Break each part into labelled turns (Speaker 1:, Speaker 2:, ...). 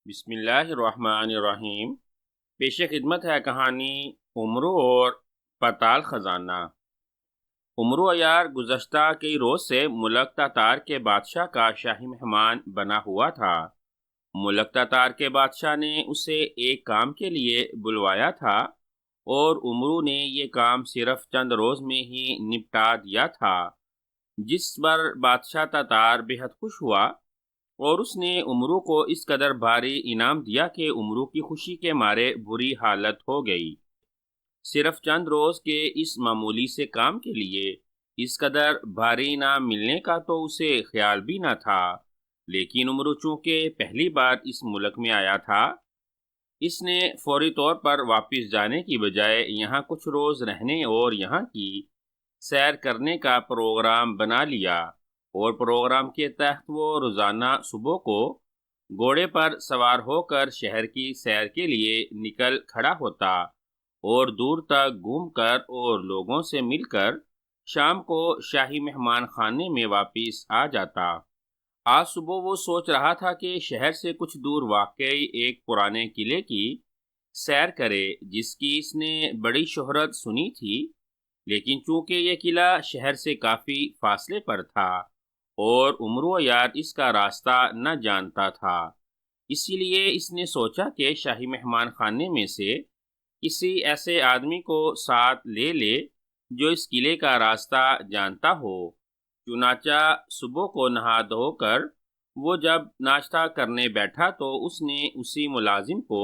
Speaker 1: بسم اللہ الرحمن الرحیم۔ پیش خدمت ہے کہانی امرو اور پتال خزانہ۔ امرو عیار گزشتہ کئی روز سے ملک تاتار کے بادشاہ کا شاہی مہمان بنا ہوا تھا۔ ملک تاتار کے بادشاہ نے اسے ایک کام کے لیے بلوایا تھا اور امرو نے یہ کام صرف چند روز میں ہی نپٹا دیا تھا، جس پر بادشاہ تاتار بے حد خوش ہوا اور اس نے امرو کو اس قدر بھاری انعام دیا کہ امرو کی خوشی کے مارے بری حالت ہو گئی۔ صرف چند روز کے اس معمولی سے کام کے لیے اس قدر بھاری انعام ملنے کا تو اسے خیال بھی نہ تھا، لیکن امرو چونکہ پہلی بار اس ملک میں آیا تھا، اس نے فوری طور پر واپس جانے کی بجائے یہاں کچھ روز رہنے اور یہاں کی سیر کرنے کا پروگرام بنا لیا، اور پروگرام کے تحت وہ روزانہ صبح کو گھوڑے پر سوار ہو کر شہر کی سیر کے لیے نکل کھڑا ہوتا اور دور تک گھوم کر اور لوگوں سے مل کر شام کو شاہی مہمان خانے میں واپس آ جاتا۔ آج صبح وہ سوچ رہا تھا کہ شہر سے کچھ دور واقع ایک پرانے قلعے کی سیر کرے جس کی اس نے بڑی شہرت سنی تھی، لیکن چونکہ یہ قلعہ شہر سے کافی فاصلے پر تھا اور امرو عیار اس کا راستہ نہ جانتا تھا، اسی لیے اس نے سوچا کہ شاہی مہمان خانے میں سے کسی ایسے آدمی کو ساتھ لے لے جو اس قلعے کا راستہ جانتا ہو۔ چنانچہ صبح کو نہا دھو کر وہ جب ناشتہ کرنے بیٹھا تو اس نے اسی ملازم کو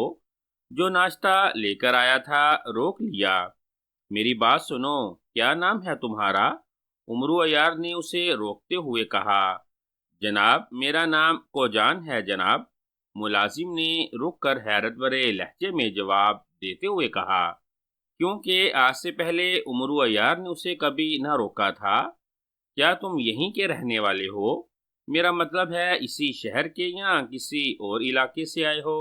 Speaker 1: جو ناشتہ لے کر آیا تھا روک لیا۔ میری بات سنو، کیا نام ہے تمہارا؟ امرو عیار نے اسے روکتے ہوئے کہا۔ جناب، میرا نام کوجان ہے جناب، ملازم نے رک کر حیرت بھرے لہجے میں جواب دیتے ہوئے کہا، کیونکہ آج سے پہلے امرو عیار نے اسے کبھی نہ روکا تھا۔ کیا تم یہیں کے رہنے والے ہو؟ میرا مطلب ہے اسی شہر کے یا کسی اور علاقے سے آئے ہو؟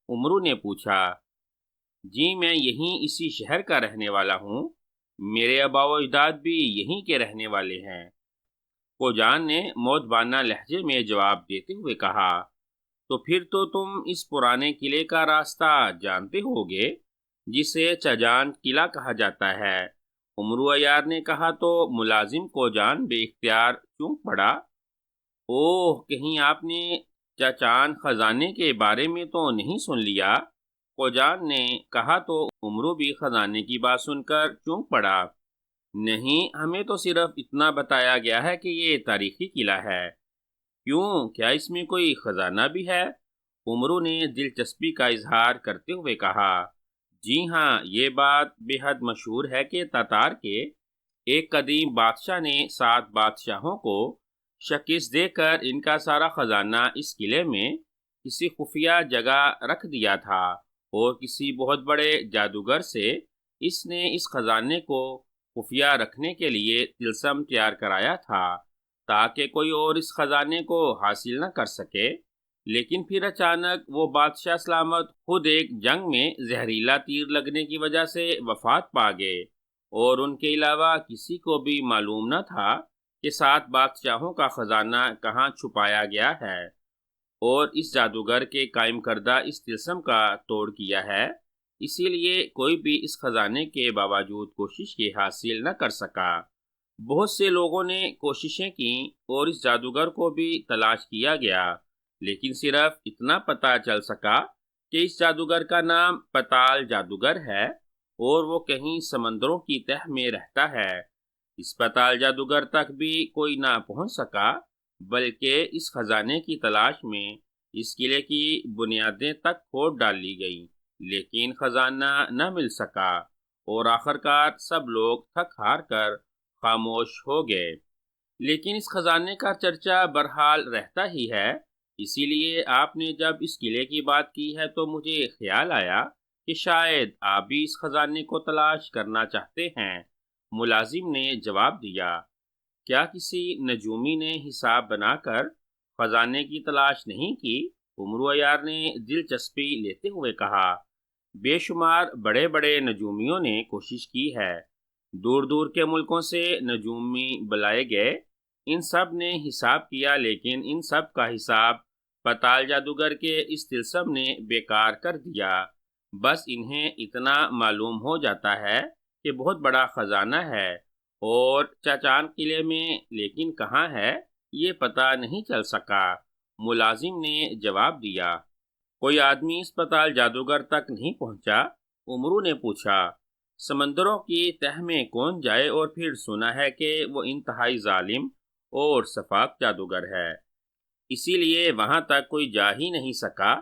Speaker 1: امرو نے پوچھا۔ جی، میں یہیں اسی شہر کا رہنے والا ہوں، میرے آبا و اجداد بھی یہیں کے رہنے والے ہیں، کوجان نے مودبانہ لہجے میں جواب دیتے ہوئے کہا۔ تو پھر تو تم اس پرانے قلعے کا راستہ جانتے ہوگے جسے چجان قلعہ کہا جاتا ہے، امرو عیار نے کہا تو ملازم کوجان بے اختیار چونک پڑا۔ اوہ، کہیں آپ نے چچان خزانے کے بارے میں تو نہیں سن لیا؟ کوجان نے کہا تو امرو بھی خزانے کی بات سن کر چونک پڑا۔ نہیں، ہمیں تو صرف اتنا بتایا گیا ہے کہ یہ تاریخی قلعہ ہے۔ کیوں، کیا اس میں کوئی خزانہ بھی ہے؟ امرو نے دلچسپی کا اظہار کرتے ہوئے کہا۔ جی ہاں، یہ بات بے حد مشہور ہے کہ تاتار کے ایک قدیم بادشاہ نے 7 بادشاہوں کو شکست دے کر ان کا سارا خزانہ اس قلعے میں کسی خفیہ جگہ رکھ دیا تھا، اور کسی بہت بڑے جادوگر سے اس نے اس خزانے کو خفیہ رکھنے کے لیے طلسم تیار کرایا تھا تاکہ کوئی اور اس خزانے کو حاصل نہ کر سکے، لیکن پھر اچانک وہ بادشاہ سلامت خود ایک جنگ میں زہریلا تیر لگنے کی وجہ سے وفات پا گئے، اور ان کے علاوہ کسی کو بھی معلوم نہ تھا کہ 7 بادشاہوں کا خزانہ کہاں چھپایا گیا ہے، اور اس جادوگر کے قائم کردہ اس طلسم کا توڑ کیا ہے، اسی لیے کوئی بھی اس خزانے کے باوجود کوشش کے حاصل نہ کر سکا۔ بہت سے لوگوں نے کوششیں کیں اور اس جادوگر کو بھی تلاش کیا گیا، لیکن صرف اتنا پتہ چل سکا کہ اس جادوگر کا نام پتال جادوگر ہے اور وہ کہیں سمندروں کی تہ میں رہتا ہے۔ اس پتال جادوگر تک بھی کوئی نہ پہنچ سکا، بلکہ اس خزانے کی تلاش میں اس قلعے کی بنیادیں تک کھود ڈال لی گئیں، لیکن خزانہ نہ مل سکا، اور آخرکار سب لوگ تھک ہار کر خاموش ہو گئے۔ لیکن اس خزانے کا چرچا بہرحال رہتا ہی ہے، اسی لیے آپ نے جب اس قلعے کی بات کی ہے تو مجھے خیال آیا کہ شاید آپ بھی اس خزانے کو تلاش کرنا چاہتے ہیں، ملازم نے جواب دیا۔ کیا کسی نجومی نے حساب بنا کر خزانے کی تلاش نہیں کی؟ امرو عیار نے دلچسپی لیتے ہوئے کہا۔ بے شمار بڑے بڑے نجومیوں نے کوشش کی ہے، دور دور کے ملکوں سے نجومی بلائے گئے، ان سب نے حساب کیا، لیکن ان سب کا حساب پتال جادوگر کے اس طلسم نے بیکار کر دیا۔ بس انہیں اتنا معلوم ہو جاتا ہے کہ بہت بڑا خزانہ ہے اور چاچان قلعے میں، لیکن کہاں ہے یہ پتہ نہیں چل سکا۔ ملازم نے جواب دیا۔ کوئی آدمی اس پتال جادوگر تک نہیں پہنچا؟ امرو نے پوچھا۔ سمندروں کی تہ میں کون جائے؟ اور پھر سنا ہے کہ وہ انتہائی ظالم اور شفاق جادوگر ہے، اسی لیے وہاں تک کوئی جا ہی نہیں سکا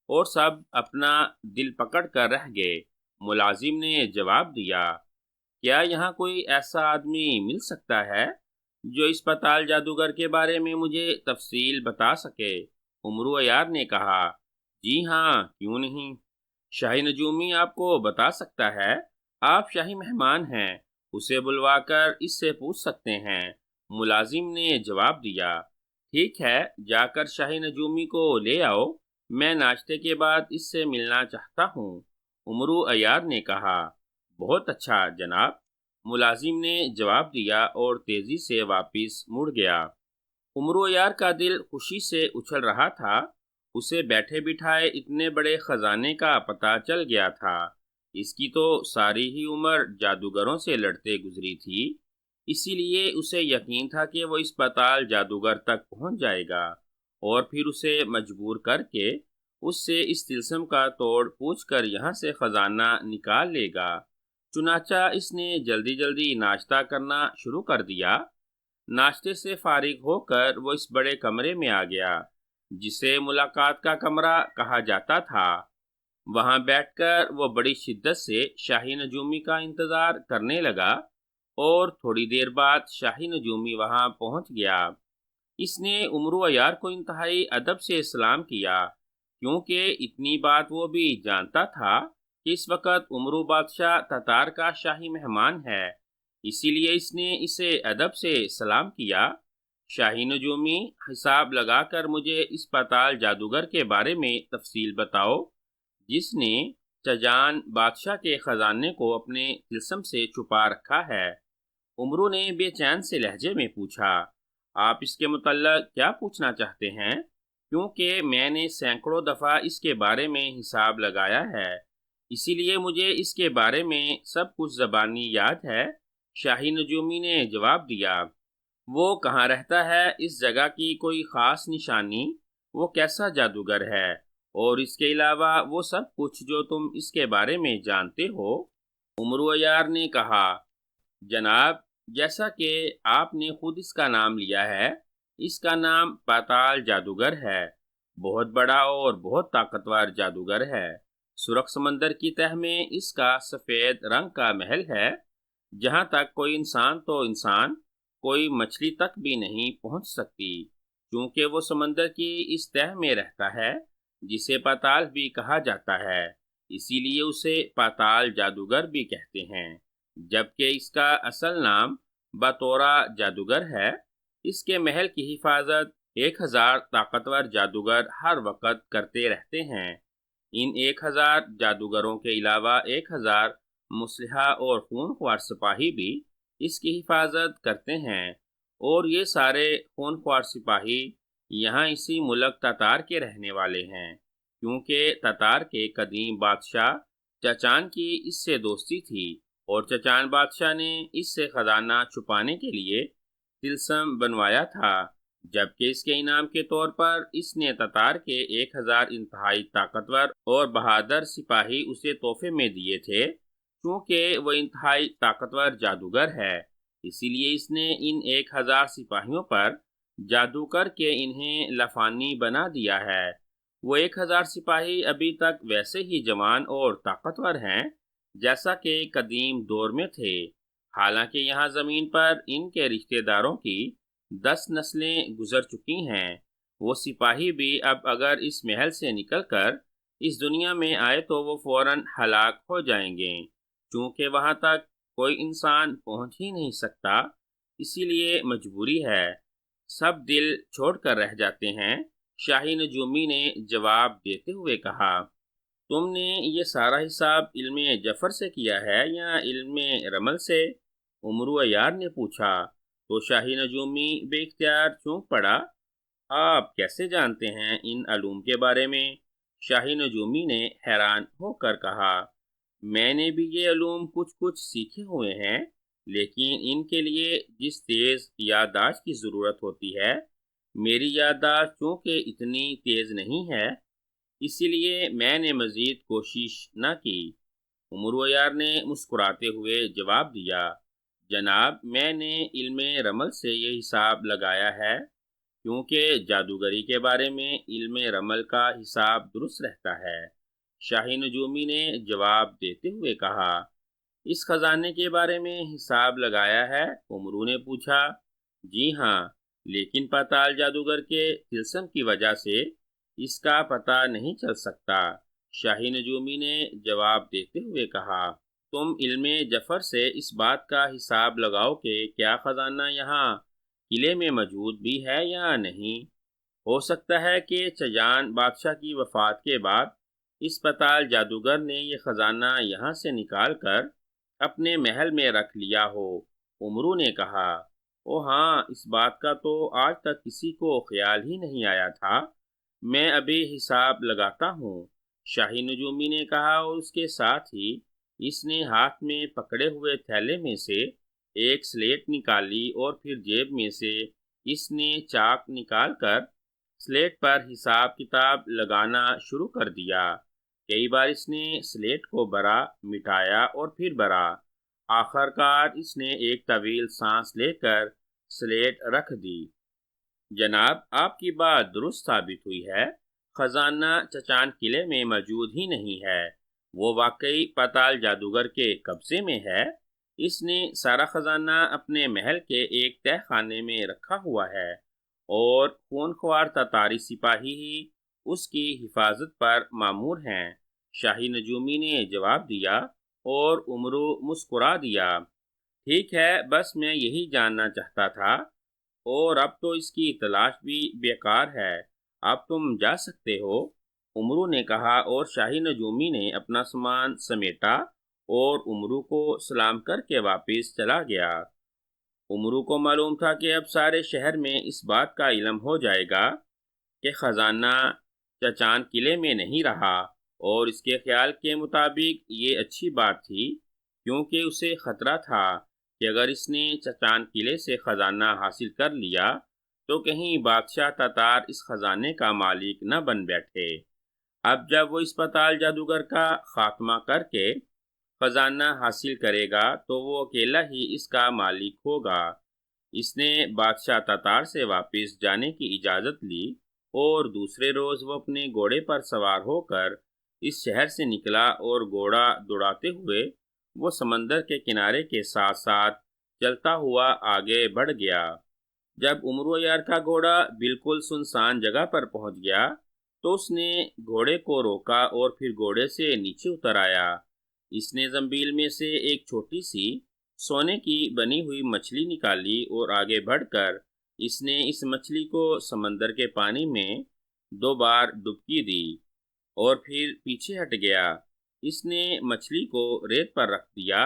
Speaker 1: اور سب اپنا دل پکڑ کر رہ گئے۔ ملازم نے جواب دیا۔ کیا یہاں کوئی ایسا آدمی مل سکتا ہے جو اس پتال جادوگر کے بارے میں مجھے تفصیل بتا سکے؟ امرو عیار نے کہا، جی ہاں، کیوں نہیں، شاہی نجومی آپ کو بتا سکتا ہے۔ آپ شاہی مہمان ہیں، اسے بلوا کر اس سے پوچھ سکتے ہیں۔ ملازم نے جواب دیا۔ ٹھیک ہے، جا کر شاہی نجومی کو لے آؤ، میں ناشتے کے بعد اس سے ملنا چاہتا ہوں۔ امرو عیار نے کہا، بہت اچھا جناب، ملازم نے جواب دیا اور تیزی سے واپس مڑ گیا۔ امرو عیار کا دل خوشی سے اچھل رہا تھا، اسے بیٹھے بٹھائے اتنے بڑے خزانے کا پتہ چل گیا تھا۔ اس کی تو ساری ہی عمر جادوگروں سے لڑتے گزری تھی، اسی لیے اسے یقین تھا کہ وہ اس پتال جادوگر تک پہنچ جائے گا اور پھر اسے مجبور کر کے اس سے اس طلسم کا توڑ پوچھ کر یہاں سے خزانہ نکال لے گا۔ چنانچہ اس نے جلدی جلدی ناشتہ کرنا شروع کر دیا۔ ناشتے سے فارغ ہو کر وہ اس بڑے کمرے میں آ گیا جسے ملاقات کا کمرہ کہا جاتا تھا۔ وہاں بیٹھ کر وہ بڑی شدت سے شاہی نجومی کا انتظار کرنے لگا اور تھوڑی دیر بعد شاہی نجومی وہاں پہنچ گیا۔ اس نے امرو عیار کو انتہائی ادب سے سلام کیا، کیونکہ اتنی بات وہ بھی جانتا تھا کہ اس وقت امرو بادشاہ تتار کا شاہی مہمان ہے، اسی لیے اس نے اسے ادب سے سلام کیا۔ شاہی نجومی، حساب لگا کر مجھے اس پتال جادوگر کے بارے میں تفصیل بتاؤ جس نے چجان بادشاہ کے خزانے کو اپنے طلسم سے چھپا رکھا ہے۔ امرو نے بے چین سے لہجے میں پوچھا، آپ اس کے متعلق کیا پوچھنا چاہتے ہیں؟ کیونکہ میں نے سینکڑوں دفعہ اس کے بارے میں حساب لگایا ہے، اسی لیے مجھے اس کے بارے میں سب کچھ زبانی یاد ہے۔ شاہی نجومی نے جواب دیا۔ وہ کہاں رہتا ہے؟ اس جگہ کی کوئی خاص نشانی؟ وہ کیسا جادوگر ہے؟ اور اس کے علاوہ وہ سب کچھ جو تم اس کے بارے میں جانتے ہو؟ امرو عیار نے کہا، جناب، جیسا کہ آپ نے خود اس کا نام لیا ہے، اس کا نام پتال جادوگر ہے، بہت بڑا اور بہت طاقتور جادوگر ہے۔ سرخ سمندر کی تہ میں اس کا سفید رنگ کا محل ہے، جہاں تک کوئی انسان تو انسان، کوئی مچھلی تک بھی نہیں پہنچ سکتی، کیونکہ وہ سمندر کی اس تہ میں رہتا ہے جسے پتال بھی کہا جاتا ہے، اسی لیے اسے پتال جادوگر بھی کہتے ہیں، جبکہ اس کا اصل نام بطورا جادوگر ہے۔ اس کے محل کی حفاظت 1000 طاقتور جادوگر ہر وقت کرتے رہتے ہیں۔ ان 1000 جادوگروں کے علاوہ 1000 مسلحہ اور خونخوار سپاہی بھی اس کی حفاظت کرتے ہیں، اور یہ سارے خونخوار سپاہی یہاں اسی ملک تتار کے رہنے والے ہیں، کیونکہ تتار کے قدیم بادشاہ چچان کی اس سے دوستی تھی اور چچان بادشاہ نے اس سے خزانہ چھپانے کے لیے طلسم بنوایا تھا، جبکہ اس کے انعام کے طور پر اس نے تتار کے 1000 انتہائی طاقتور اور بہادر سپاہی اسے تحفے میں دیے تھے۔ چونکہ وہ انتہائی طاقتور جادوگر ہے، اسی لیے اس نے ان 1000 سپاہیوں پر جادو کر کے انہیں لافانی بنا دیا ہے۔ وہ 1000 سپاہی ابھی تک ویسے ہی جوان اور طاقتور ہیں جیسا کہ قدیم دور میں تھے، حالانکہ یہاں زمین پر ان کے رشتہ داروں کی 10 نسلیں گزر چکی ہیں۔ وہ سپاہی بھی اب اگر اس محل سے نکل کر اس دنیا میں آئے تو وہ فوراً ہلاک ہو جائیں گے، چونکہ وہاں تک کوئی انسان پہنچ ہی نہیں سکتا، اسی لیے مجبوری ہے، سب دل چھوڑ کر رہ جاتے ہیں۔ شاہی نجومی نے جواب دیتے ہوئے کہا، تم نے یہ سارا حساب علم جفر سے کیا ہے یا علم رمل سے؟ امرو عیار نے پوچھا، تو شاہی نجومی بے اختیار چونک پڑا۔ آپ کیسے جانتے ہیں ان علوم کے بارے میں؟ شاہی نجومی نے حیران ہو کر کہا، میں نے بھی یہ علوم کچھ سیکھے ہوئے ہیں، لیکن ان کے لیے جس تیز یادداشت کی ضرورت ہوتی ہے، میری یادداشت چونکہ اتنی تیز نہیں ہے، اسی لیے میں نے مزید کوشش نہ کی۔ عمر یار نے مسکراتے ہوئے جواب دیا، جناب، میں نے علم رمل سے یہ حساب لگایا ہے، کیونکہ جادوگری کے بارے میں علم رمل کا حساب درست رہتا ہے۔ شاہی نجومی نے جواب دیتے ہوئے کہا، اس خزانے کے بارے میں حساب لگایا ہے؟ عمرو نے پوچھا۔ جی ہاں، لیکن پتال جادوگر کے طلسم کی وجہ سے اس کا پتہ نہیں چل سکتا، شاہی نجومی نے جواب دیتے ہوئے کہا۔ تم علم جفر سے اس بات کا حساب لگاؤ کہ کیا خزانہ یہاں قلعے میں موجود بھی ہے یا نہیں۔ ہو سکتا ہے کہ چجان بادشاہ کی وفات کے بعد اس پتال جادوگر نے یہ خزانہ یہاں سے نکال کر اپنے محل میں رکھ لیا ہو، عمرو نے کہا۔ او ہاں، اس بات کا تو آج تک کسی کو خیال ہی نہیں آیا تھا، میں ابھی حساب لگاتا ہوں، شاہی نجومی نے کہا، اور اس کے ساتھ ہی اس نے ہاتھ میں پکڑے ہوئے تھیلے میں سے ایک سلیٹ نکالی اور پھر جیب میں سے اس نے چاک نکال کر سلیٹ پر حساب کتاب لگانا شروع کر دیا۔ کئی بار اس نے سلیٹ کو بھرا، مٹایا اور پھر بھرا، آخر کار اس نے ایک طویل سانس لے کر سلیٹ رکھ دی۔ جناب، آپ کی بات درست ثابت ہوئی ہے، خزانہ چچان قلعے میں موجود ہی نہیں ہے، وہ واقعی پتال جادوگر کے قبضے میں ہے۔ اس نے سارا خزانہ اپنے محل کے ایک تہہ خانے میں رکھا ہوا ہے، اور خونخوار تاتاری سپاہی ہی اس کی حفاظت پر مامور ہیں، شاہی نجومی نے جواب دیا، اور عمرو مسکرا دیا۔ ٹھیک ہے، بس میں یہی جاننا چاہتا تھا، اور اب تو اس کی تلاش بھی بیکار ہے، اب تم جا سکتے ہو، عمرو نے کہا، اور شاہی نجومی نے اپنا سامان سمیٹا اور عمرو کو سلام کر کے واپس چلا گیا۔ عمرو کو معلوم تھا کہ اب سارے شہر میں اس بات کا علم ہو جائے گا کہ خزانہ چچان قلعے میں نہیں رہا، اور اس کے خیال کے مطابق یہ اچھی بات تھی، کیونکہ اسے خطرہ تھا کہ اگر اس نے چچان قلعے سے خزانہ حاصل کر لیا تو کہیں بادشاہ تتار اس خزانے کا مالک نہ بن بیٹھے۔ اب جب وہ اس پتال جادوگر کا خاتمہ کر کے خزانہ حاصل کرے گا تو وہ اکیلا ہی اس کا مالک ہوگا۔ اس نے بادشاہ تتار سے واپس جانے کی اجازت لی، اور دوسرے روز وہ اپنے گھوڑے پر سوار ہو کر اس شہر سے نکلا، اور گھوڑا دوڑاتے ہوئے وہ سمندر کے کنارے کے ساتھ ساتھ چلتا ہوا آگے بڑھ گیا۔ جب عمرو یار کا گھوڑا بالکل سنسان جگہ پر پہنچ گیا تو اس نے گھوڑے کو روکا اور پھر گھوڑے سے نیچے اتر آیا۔ اس نے زنبیل میں سے ایک چھوٹی سی سونے کی بنی ہوئی مچھلی نکالی، اور آگے بڑھ کر اس نے اس مچھلی کو سمندر کے پانی میں 2 بار ڈبکی دی اور پھر پیچھے ہٹ گیا۔ اس نے مچھلی کو ریت پر رکھ دیا،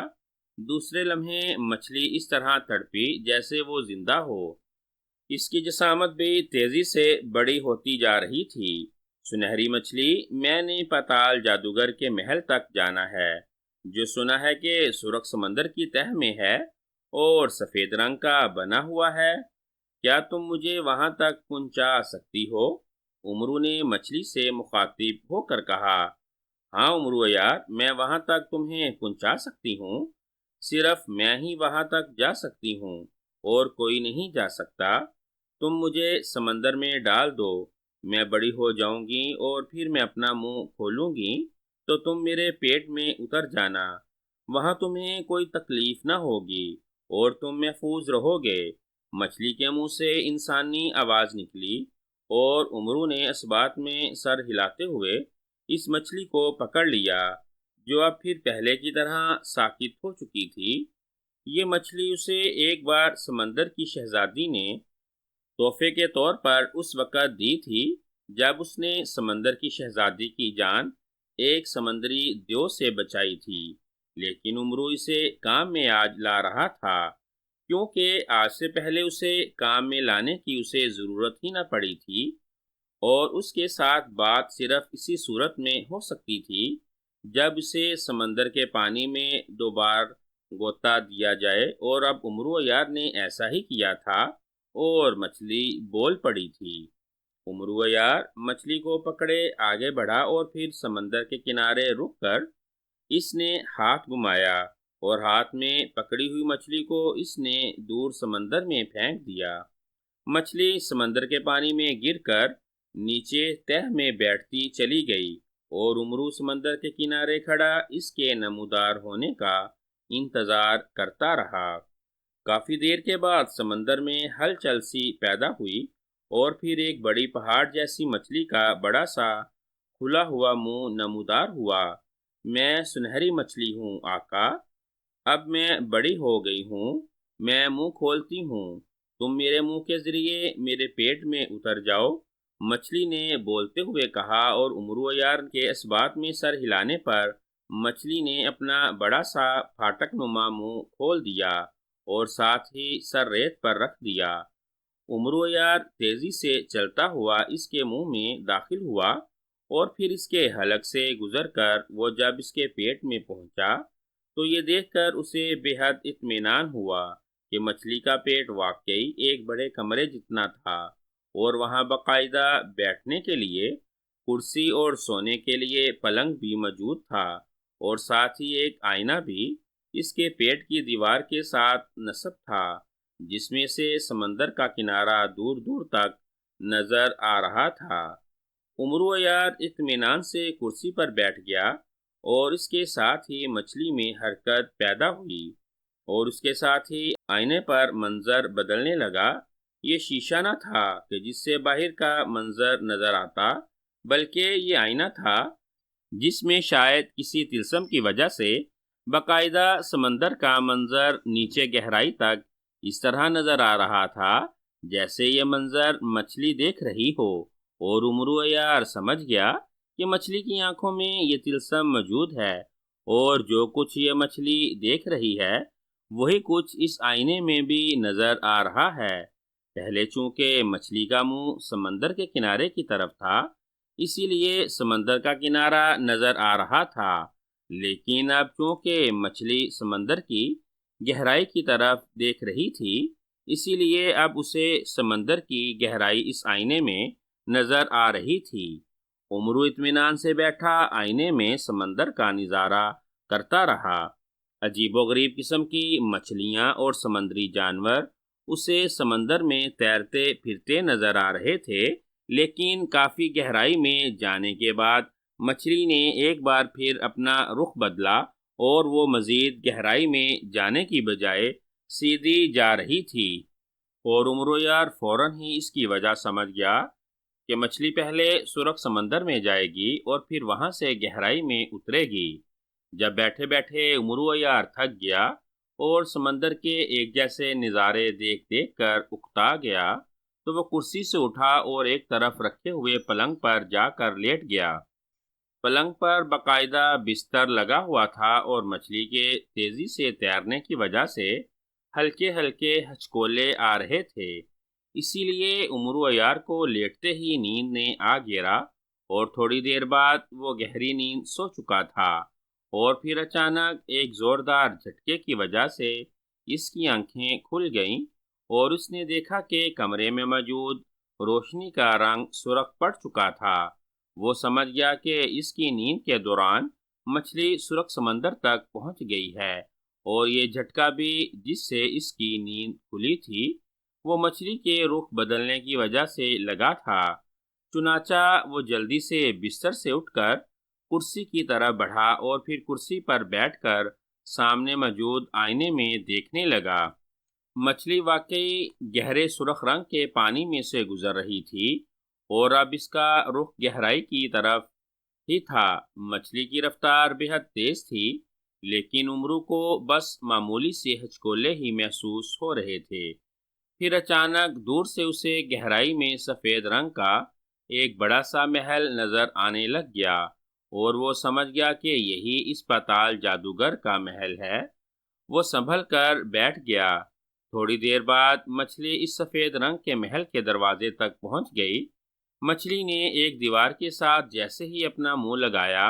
Speaker 1: دوسرے لمحے مچھلی اس طرح تڑپی جیسے وہ زندہ ہو، اس کی جسامت بھی تیزی سے بڑی ہوتی جا رہی تھی۔ سنہری مچھلی، میں نے پتال جادوگر کے محل تک جانا ہے، جو سنا ہے کہ سرخ سمندر کی تہہ میں ہے اور سفید رنگ کا بنا ہوا ہے، کیا تم مجھے وہاں تک پہنچا سکتی ہو؟ عمرو نے مچھلی سے مخاطب ہو کر کہا، ہاں عمرو یار، میں وہاں تک تمہیں پہنچا سکتی ہوں، صرف میں ہی وہاں تک جا سکتی ہوں اور کوئی نہیں جا سکتا، تم مجھے سمندر میں ڈال دو، میں بڑی ہو جاؤں گی اور پھر میں اپنا منہ کھولوں گی تو تم میرے پیٹ میں اتر جانا، وہاں تمہیں کوئی تکلیف نہ ہوگی اور تم محفوظ رہو گے۔ مچھلی کے منہ سے انسانی آواز نکلی، اور عمرو نے اس بات میں سر ہلاتے ہوئے اس مچھلی کو پکڑ لیا، جو اب پھر پہلے کی طرح ساکت ہو چکی تھی۔ یہ مچھلی اسے ایک بار سمندر کی شہزادی نے تحفے کے طور پر اس وقت دی تھی جب اس نے سمندر کی شہزادی کی جان ایک سمندری دیو سے بچائی تھی، لیکن عمرو اسے کام میں آج لا رہا تھا، کیونکہ آج سے پہلے اسے کام میں لانے کی اسے ضرورت ہی نہ پڑی تھی، اور اس کے ساتھ بات صرف اسی صورت میں ہو سکتی تھی جب اسے سمندر کے پانی میں 2 بار غوطہ دیا جائے، اور اب عمرو یار نے ایسا ہی کیا تھا اور مچھلی بول پڑی تھی۔ عمرو یار مچھلی کو پکڑے آگے بڑھا، اور پھر سمندر کے کنارے رک کر اس نے ہاتھ گھمایا، اور ہاتھ میں پکڑی ہوئی مچھلی کو اس نے دور سمندر میں پھینک دیا۔ مچھلی سمندر کے پانی میں گر کر نیچے تہہ میں بیٹھتی چلی گئی، اور عمرو سمندر کے کنارے کھڑا اس کے نمودار ہونے کا انتظار کرتا رہا۔ کافی دیر کے بعد سمندر میں ہلچل سی پیدا ہوئی، اور پھر ایک بڑی پہاڑ جیسی مچھلی کا بڑا سا کھلا ہوا منہ نمودار ہوا۔ میں سنہری مچھلی ہوں آقا، اب میں بڑی ہو گئی ہوں، میں منہ کھولتی ہوں، تم میرے منہ کے ذریعے میرے پیٹ میں اتر جاؤ، مچھلی نے بولتے ہوئے کہا، اور عمرو یار کے اس بات میں سر ہلانے پر مچھلی نے اپنا بڑا سا پھاٹک نما منہ کھول دیا اور ساتھ ہی سر ریت پر رکھ دیا۔ عمرو یار تیزی سے چلتا ہوا اس کے منہ میں داخل ہوا، اور پھر اس کے حلق سے گزر کر وہ جب اس کے پیٹ میں پہنچا تو یہ دیکھ کر اسے بے حد اطمینان ہوا کہ مچھلی کا پیٹ واقعی ایک بڑے کمرے جتنا تھا، اور وہاں باقاعدہ بیٹھنے کے لیے کرسی اور سونے کے لیے پلنگ بھی موجود تھا، اور ساتھ ہی ایک آئینہ بھی اس کے پیٹ کی دیوار کے ساتھ نصب تھا، جس میں سے سمندر کا کنارہ دور دور تک نظر آ رہا تھا۔ عمرو یار اطمینان سے کرسی پر بیٹھ گیا، اور اس کے ساتھ ہی مچھلی میں حرکت پیدا ہوئی، اور اس کے ساتھ ہی آئینے پر منظر بدلنے لگا۔ یہ شیشہ نہ تھا کہ جس سے باہر کا منظر نظر آتا، بلکہ یہ آئینہ تھا جس میں شاید کسی طلسم کی وجہ سے باقاعدہ سمندر کا منظر نیچے گہرائی تک اس طرح نظر آ رہا تھا جیسے یہ منظر مچھلی دیکھ رہی ہو، اور عمرو یار سمجھ گیا کہ مچھلی کی آنکھوں میں یہ طلسم موجود ہے، اور جو کچھ یہ مچھلی دیکھ رہی ہے وہی کچھ اس آئینے میں بھی نظر آ رہا ہے۔ پہلے چونکہ مچھلی کا منہ سمندر کے کنارے کی طرف تھا، اسی لیے سمندر کا کنارہ نظر آ رہا تھا، لیکن اب چونکہ مچھلی سمندر کی گہرائی کی طرف دیکھ رہی تھی، اسی لیے اب اسے سمندر کی گہرائی اس آئینے میں نظر آ رہی تھی۔ عمرو اطمینان سے بیٹھا آئینے میں سمندر کا نظارہ کرتا رہا۔ عجیب و غریب قسم کی مچھلیاں اور سمندری جانور اسے سمندر میں تیرتے پھرتے نظر آ رہے تھے، لیکن کافی گہرائی میں جانے کے بعد مچھلی نے ایک بار پھر اپنا رخ بدلا، اور وہ مزید گہرائی میں جانے کی بجائے سیدھی جا رہی تھی، اور عمرو یار فوراً ہی اس کی وجہ سمجھ گیا کہ مچھلی پہلے سرخ سمندر میں جائے گی اور پھر وہاں سے گہرائی میں اترے گی۔ جب بیٹھے بیٹھے عمرو یار تھک گیا اور سمندر کے ایک جیسے نظارے دیکھ دیکھ کر اکتا گیا، تو وہ کرسی سے اٹھا اور ایک طرف رکھے ہوئے پلنگ پر جا کر لیٹ گیا۔ پلنگ پر باقاعدہ بستر لگا ہوا تھا، اور مچھلی کے تیزی سے تیرنے کی وجہ سے ہلکے ہلکے ہچکولے آ رہے تھے، اسی لیے عمرو یار کو لیٹتے ہی نیند نے آ گھیرا، اور تھوڑی دیر بعد وہ گہری نیند سو چکا تھا، اور پھر اچانک ایک زوردار جھٹکے کی وجہ سے اس کی آنکھیں کھل گئیں، اور اس نے دیکھا کہ کمرے میں موجود روشنی کا رنگ سرخ پڑ چکا تھا۔ وہ سمجھ گیا کہ اس کی نیند کے دوران مچھلی سرخ سمندر تک پہنچ گئی ہے، اور یہ جھٹکا بھی جس سے اس کی نیند کھلی تھی وہ مچھلی کے رخ بدلنے کی وجہ سے لگا تھا۔ چنانچہ وہ جلدی سے بستر سے اٹھ کر کرسی کی طرف بڑھا، اور پھر کرسی پر بیٹھ کر سامنے موجود آئینے میں دیکھنے لگا۔ مچھلی واقعی گہرے سرخ رنگ کے پانی میں سے گزر رہی تھی، اور اب اس کا رخ گہرائی کی طرف ہی تھا۔ مچھلی کی رفتار بے حد تیز تھی، لیکن عمرو کو بس معمولی سے ہچکولے ہی محسوس ہو رہے تھے۔ پھر اچانک دور سے اسے گہرائی میں سفید رنگ کا ایک بڑا سا محل نظر آنے لگ گیا، اور وہ سمجھ گیا کہ یہی اس پتال جادوگر کا محل ہے۔ وہ سنبھل کر بیٹھ گیا۔ تھوڑی دیر بعد مچھلی اس سفید رنگ کے محل کے دروازے تک پہنچ گئی۔ مچھلی نے ایک دیوار کے ساتھ جیسے ہی اپنا منہ لگایا،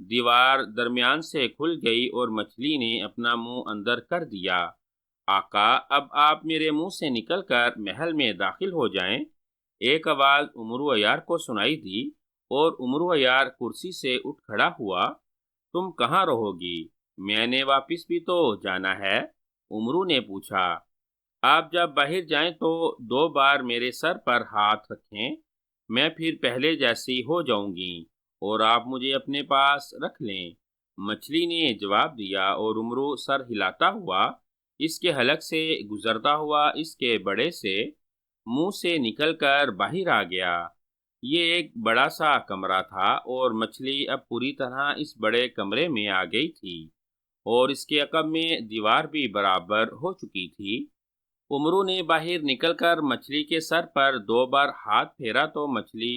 Speaker 1: دیوار درمیان سے کھل گئی اور مچھلی نے اپنا منہ اندر کر دیا۔ آقا، اب آپ میرے منہ سے نکل کر محل میں داخل ہو جائیں۔ ایک آواز عمرو عیار کو سنائی دی اور عمرو عیار کرسی سے اٹھ کھڑا ہوا۔ تم کہاں رہو گی؟ میں نے واپس بھی تو جانا ہے، عمرو نے پوچھا۔ آپ جب باہر جائیں تو 2 بار میرے سر پر ہاتھ رکھیں، میں پھر پہلے جیسی ہو جاؤں گی اور آپ مجھے اپنے پاس رکھ لیں، مچھلی نے جواب دیا، اور عمرو سر ہلاتا ہوا اس کے حلق سے گزرتا ہوا اس کے بڑے سے منہ سے نکل کر باہر آ گیا۔ یہ ایک بڑا سا کمرہ تھا اور مچھلی اب پوری طرح اس بڑے کمرے میں آ گئی تھی اور اس کے عقب میں دیوار بھی برابر ہو چکی تھی۔ عمرو نے باہر نکل کر مچھلی کے سر پر 2 بار ہاتھ پھیرا تو مچھلی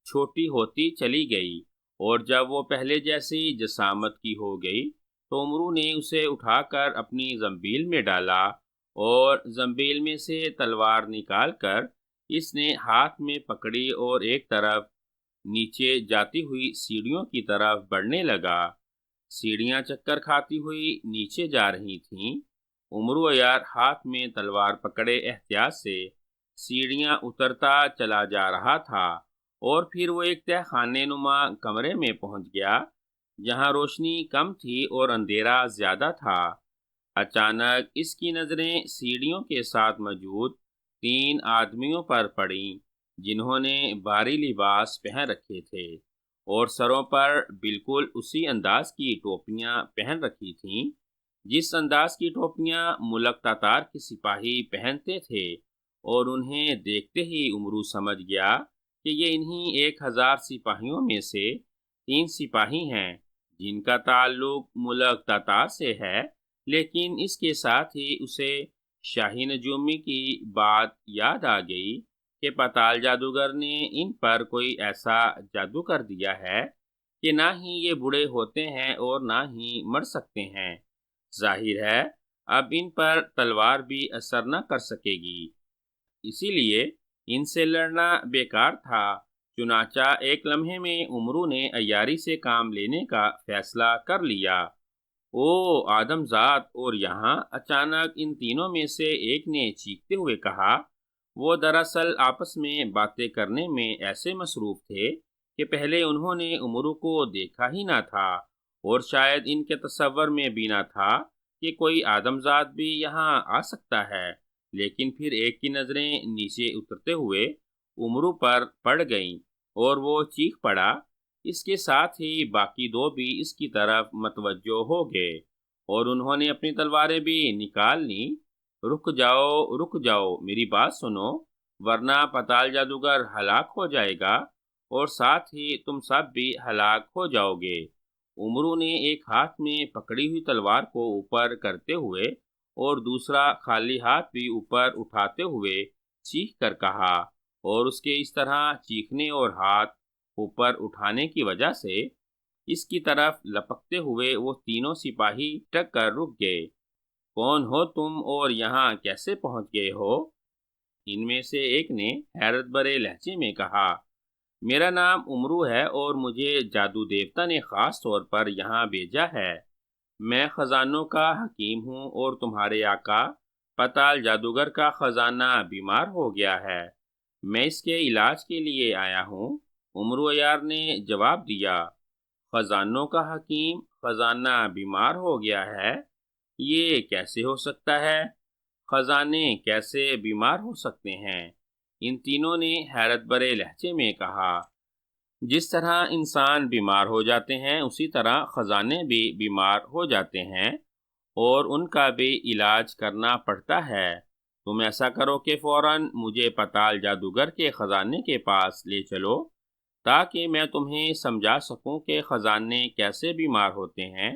Speaker 1: چھوٹی ہوتی چلی گئی، اور جب وہ پہلے جیسی جسامت کی ہو گئی تو عمرو نے اسے اٹھا کر اپنی زنبیل میں ڈالا اور زنبیل میں سے تلوار نکال کر اس نے ہاتھ میں پکڑی اور ایک طرف نیچے جاتی ہوئی سیڑھیوں کی طرف بڑھنے لگا۔ سیڑھیاں چکر کھاتی ہوئی نیچے جا رہی تھیں۔ عمرو عیار ہاتھ میں تلوار پکڑے احتیاط سے سیڑھیاں اترتا چلا جا رہا تھا، اور پھر وہ ایک تہہ خانے نما کمرے میں پہنچ گیا جہاں روشنی کم تھی اور اندھیرا زیادہ تھا۔ اچانک اس کی نظریں سیڑھیوں کے ساتھ موجود 3 آدمیوں پر پڑیں جنہوں نے بھاری لباس پہن رکھے تھے اور سروں پر بالکل اسی انداز کی ٹوپیاں پہن رکھی تھیں جس انداز کی ٹوپیاں ملک تاتار کے سپاہی پہنتے تھے، اور انہیں دیکھتے ہی عمرو سمجھ گیا کہ یہ انہی 1000 سپاہیوں میں سے 3 سپاہی ہیں جن کا تعلق ملک تاتار سے ہے، لیکن اس کے ساتھ ہی اسے شاہی نجومی کی بات یاد آ گئی کہ پتال جادوگر نے ان پر کوئی ایسا جادو کر دیا ہے کہ نہ ہی یہ بوڑھے ہوتے ہیں اور نہ ہی مر سکتے ہیں۔ ظاہر ہے اب ان پر تلوار بھی اثر نہ کر سکے گی، اسی لیے ان سے لڑنا بیکار تھا۔ چنانچہ ایک لمحے میں عمرو نے عیاری سے کام لینے کا فیصلہ کر لیا۔ او آدم ذات، اور یہاں اچانک ان تینوں میں سے ایک نے چیختے ہوئے کہا۔ وہ دراصل آپس میں باتیں کرنے میں ایسے مصروف تھے کہ پہلے انہوں نے عمرو کو دیکھا ہی نہ تھا، اور شاید ان کے تصور میں بھی نہ تھا کہ کوئی آدم ذات بھی یہاں آ سکتا ہے، لیکن پھر ایک کی نظریں نیچے اترتے ہوئے عمرو پر پڑ گئیں اور وہ چیخ پڑا۔ اس کے ساتھ ہی باقی 2 بھی اس کی طرف متوجہ ہو گئے اور انہوں نے اپنی تلواریں بھی نکال لیں۔ رک جاؤ، میری بات سنو، ورنہ پتال جادوگر ہلاک ہو جائے گا اور ساتھ ہی تم سب بھی ہلاک ہو جاؤ گے۔ عمرو نے ایک ہاتھ میں پکڑی ہوئی تلوار کو اوپر کرتے ہوئے اور دوسرا خالی ہاتھ بھی اوپر اٹھاتے ہوئے چیخ کر کہا، اور اس کے اس طرح چیخنے اور ہاتھ اوپر اٹھانے کی وجہ سے اس کی طرف لپکتے ہوئے وہ تینوں سپاہی ٹک کر رک گئے۔ کون ہو تم اور یہاں کیسے پہنچ گئے ہو؟ ان میں سے ایک نے حیرت بھرے لہجے میں کہا، میرا نام عمرو ہے اور مجھے جادو دیوتا نے خاص طور پر یہاں بھیجا ہے۔ میں خزانوں کا حکیم ہوں اور تمہارے آقا پتال جادوگر کا خزانہ بیمار ہو گیا ہے، میں اس کے علاج کے لیے آیا ہوں، عمرو عیار نے جواب دیا۔ خزانوں کا حکیم، خزانہ بیمار ہو گیا ہے؟ یہ کیسے ہو سکتا ہے؟ خزانے کیسے بیمار ہو سکتے ہیں؟ ان تینوں نے حیرت بھرے لہجے میں کہا۔ جس طرح انسان بیمار ہو جاتے ہیں اسی طرح خزانے بھی بیمار ہو جاتے ہیں اور ان کا بھی علاج کرنا پڑتا ہے۔ تم ایسا کرو کہ فوراً مجھے پتال جادوگر کے خزانے کے پاس لے چلو تاکہ میں تمہیں سمجھا سکوں کہ خزانے کیسے بیمار ہوتے ہیں۔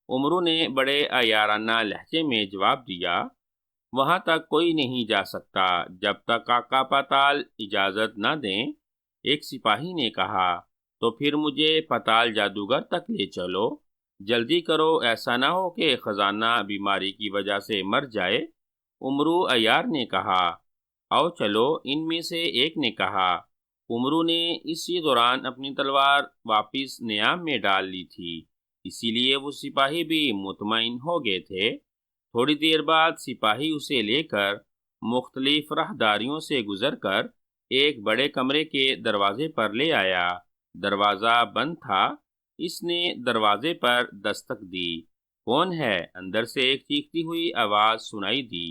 Speaker 1: عمرو نے بڑے عیارانہ لہجے میں جواب دیا، وہاں تک کوئی نہیں جا سکتا جب تک آقا پتال اجازت نہ دیں، ایک سپاہی نے کہا۔ تو پھر مجھے پتال جادوگر تک لے چلو، جلدی کرو، ایسا نہ ہو کہ خزانہ بیماری کی وجہ سے مر جائے۔ عمرو عیار نے کہا، آؤ چلو۔ ان میں سے ایک نے کہا، عمرو نے اسی دوران اپنی تلوار واپس نیام میں ڈال لی تھی، اسی لیے وہ سپاہی بھی مطمئن ہو گئے تھے۔ تھوڑی دیر بعد سپاہی اسے لے کر مختلف راہداریوں سے گزر کر ایک بڑے کمرے کے دروازے پر لے آیا۔ دروازہ بند تھا۔ اس نے دروازے پر دستک دی۔ کون ہے؟ اندر سے ایک چیختی ہوئی آواز سنائی دی۔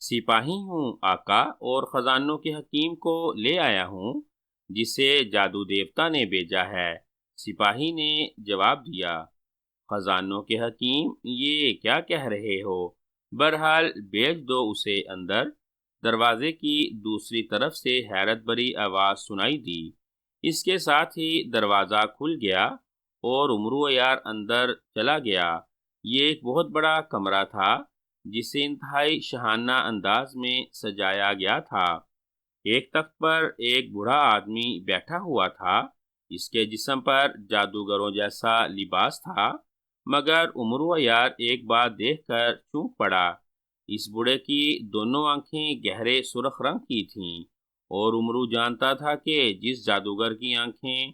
Speaker 1: سپاہی ہوں آقا، اور خزانوں کے حکیم کو لے آیا ہوں جسے جادو دیوتا نے بھیجا ہے۔ سپاہی نے جواب دیا، خزانوں کے حکیم، یہ کیا کہہ رہے ہو؟ بہرحال بھیج دو اسے اندر۔ دروازے کی دوسری طرف سے حیرت بھری آواز سنائی دی۔ اس کے ساتھ ہی دروازہ کھل گیا اور عمرو عیار اندر چلا گیا۔ یہ ایک بہت بڑا کمرہ تھا جسے انتہائی شاہانہ انداز میں سجایا گیا تھا۔ ایک تخت پر ایک بوڑھا آدمی بیٹھا ہوا تھا۔ اس کے جسم پر جادوگروں جیسا لباس تھا، مگر عمرو عیار ایک بات دیکھ کر چونک پڑا۔ اس بوڑھے کی دونوں آنکھیں گہرے سرخ رنگ کی تھیں، اور عمرو جانتا تھا کہ جس جادوگر کی آنکھیں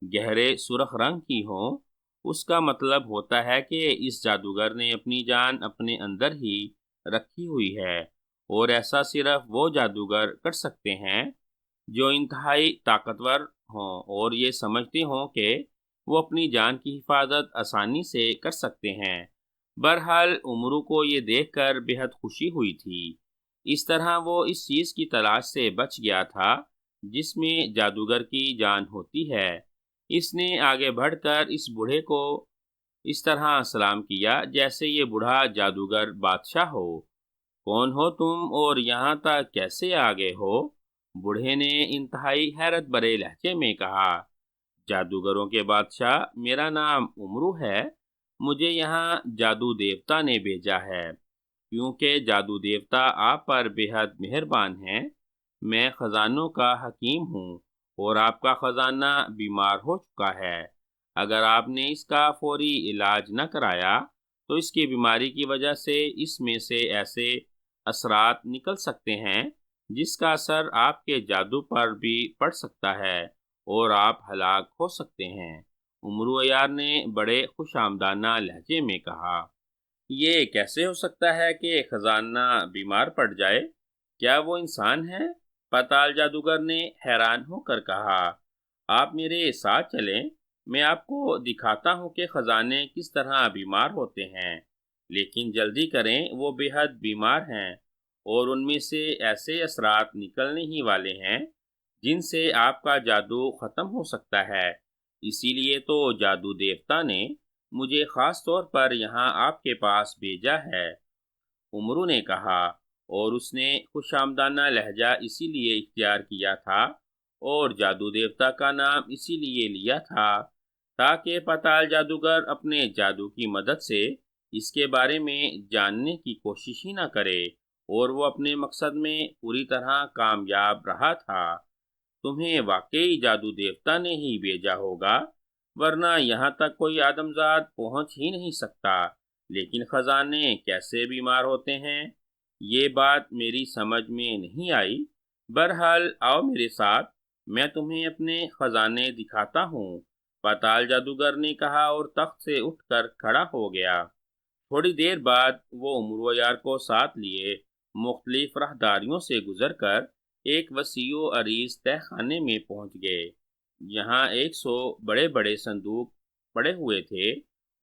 Speaker 1: گہرے سرخ رنگ کی ہوں، اس کا مطلب ہوتا ہے کہ اس جادوگر نے اپنی جان اپنے اندر ہی رکھی ہوئی ہے، اور ایسا صرف وہ جادوگر کر سکتے ہیں جو انتہائی طاقتور ہوں اور یہ سمجھتے ہوں کہ وہ اپنی جان کی حفاظت آسانی سے کر سکتے ہیں۔ بہرحال عمرو کو یہ دیکھ کر بے حد خوشی ہوئی تھی۔ اس طرح وہ اس چیز کی تلاش سے بچ گیا تھا جس میں جادوگر کی جان ہوتی ہے۔ اس نے آگے بڑھ کر اس بوڑھے کو اس طرح سلام کیا جیسے یہ بوڑھا جادوگر بادشاہ ہو۔ کون ہو تم اور یہاں تک کیسے آگے ہو؟ بوڑھے نے انتہائی حیرت بھرے لہجے میں کہا، جادوگروں کے بادشاہ، میرا نام عمرو ہے۔ مجھے یہاں جادو دیوتا نے بھیجا ہے، کیونکہ جادو دیوتا آپ پر بے حد مہربان ہیں۔ میں خزانوں کا حکیم ہوں، اور آپ کا خزانہ بیمار ہو چکا ہے۔ اگر آپ نے اس کا فوری علاج نہ کرایا تو اس کی بیماری کی وجہ سے اس میں سے ایسے اثرات نکل سکتے ہیں جس کا اثر آپ کے جادو پر بھی پڑ سکتا ہے اور آپ ہلاک ہو سکتے ہیں۔ عمرو عیار نے بڑے خوش آمدانہ لہجے میں کہا، یہ کیسے ہو سکتا ہے کہ خزانہ بیمار پڑ جائے؟ کیا وہ انسان ہے؟ پتال جادوگر نے حیران ہو کر کہا، آپ میرے ساتھ چلیں، میں آپ کو دکھاتا ہوں کہ خزانے کس طرح بیمار ہوتے ہیں۔ لیکن جلدی کریں، وہ بے حد بیمار ہیں اور ان میں سے ایسے اثرات نکلنے ہی والے ہیں جن سے آپ کا جادو ختم ہو سکتا ہے۔ اسی لیے تو جادو دیوتا نے مجھے خاص طور پر یہاں آپ کے پاس بھیجا ہے، عمرو نے کہا، اور اس نے خوش آمدانہ لہجہ اسی لیے اختیار کیا تھا اور جادو دیوتا کا نام اسی لیے لیا تھا تاکہ پتال جادوگر اپنے جادو کی مدد سے اس کے بارے میں جاننے کی کوشش ہی نہ کرے، اور وہ اپنے مقصد میں پوری طرح کامیاب رہا تھا۔ تمہیں واقعی جادو دیوتا نے ہی بھیجا ہوگا، ورنہ یہاں تک کوئی آدمزاد پہنچ ہی نہیں سکتا۔ لیکن خزانے کیسے بیمار ہوتے ہیں، یہ بات میری سمجھ میں نہیں آئی۔ بہرحال آؤ میرے ساتھ، میں تمہیں اپنے خزانے دکھاتا ہوں، پتال جادوگر نے کہا، اور تخت سے اٹھ کر کھڑا ہو گیا۔ تھوڑی دیر بعد وہ عمرو عیار کو ساتھ لیے مختلف راہداریوں سے گزر کر ایک وسیع و عریض تہہ خانے میں پہنچ گئے۔ یہاں 100 بڑے بڑے صندوق پڑے ہوئے تھے،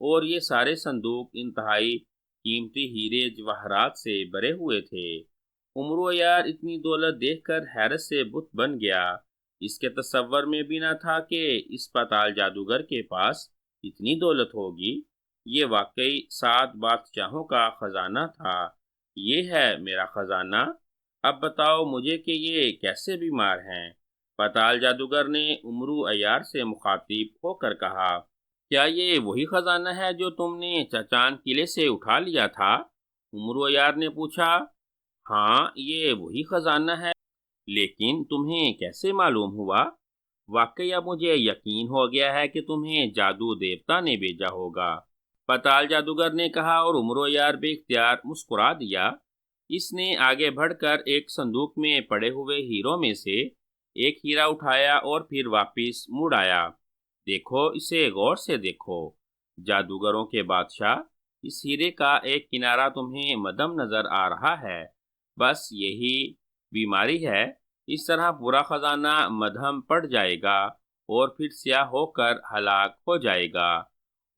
Speaker 1: اور یہ سارے صندوق انتہائی قیمتی ہیرے جواہرات سے بھرے ہوئے تھے۔ عمرو عیار اتنی دولت دیکھ کر حیرت سے بت بن گیا۔ اس کے تصور میں بھی نہ تھا کہ اس پتال جادوگر کے پاس اتنی دولت ہوگی۔ یہ واقعی 7 بادشاہوں کا خزانہ تھا۔ یہ ہے میرا خزانہ، اب بتاؤ مجھے کہ یہ کیسے بیمار ہیں؟ پتال جادوگر نے عمرو عیار سے مخاطب ہو کر کہا، کیا یہ وہی خزانہ ہے جو تم نے چچان قلعے سے اٹھا لیا تھا؟ عمرو عیار نے پوچھا۔ ہاں، یہ وہی خزانہ ہے، لیکن تمہیں کیسے معلوم ہوا؟ واقعی اب مجھے یقین ہو گیا ہے کہ تمہیں جادو دیوتا نے بھیجا ہوگا، پتال جادوگر نے کہا، اور عمرو عیار بے اختیار مسکرا دیا۔ اس نے آگے بڑھ کر ایک صندوق میں پڑے ہوئے ہیروں میں سے ایک ہیرا اٹھایا اور پھر واپس مڑ آیا۔ دیکھو، اسے غور سے دیکھو جادوگروں کے بادشاہ، اس ہیرے کا ایک کنارہ تمہیں مدھم نظر آ رہا ہے، بس یہی بیماری ہے۔ اس طرح پورا خزانہ مدھم پڑ جائے گا اور پھر سیاہ ہو کر ہلاک ہو جائے گا۔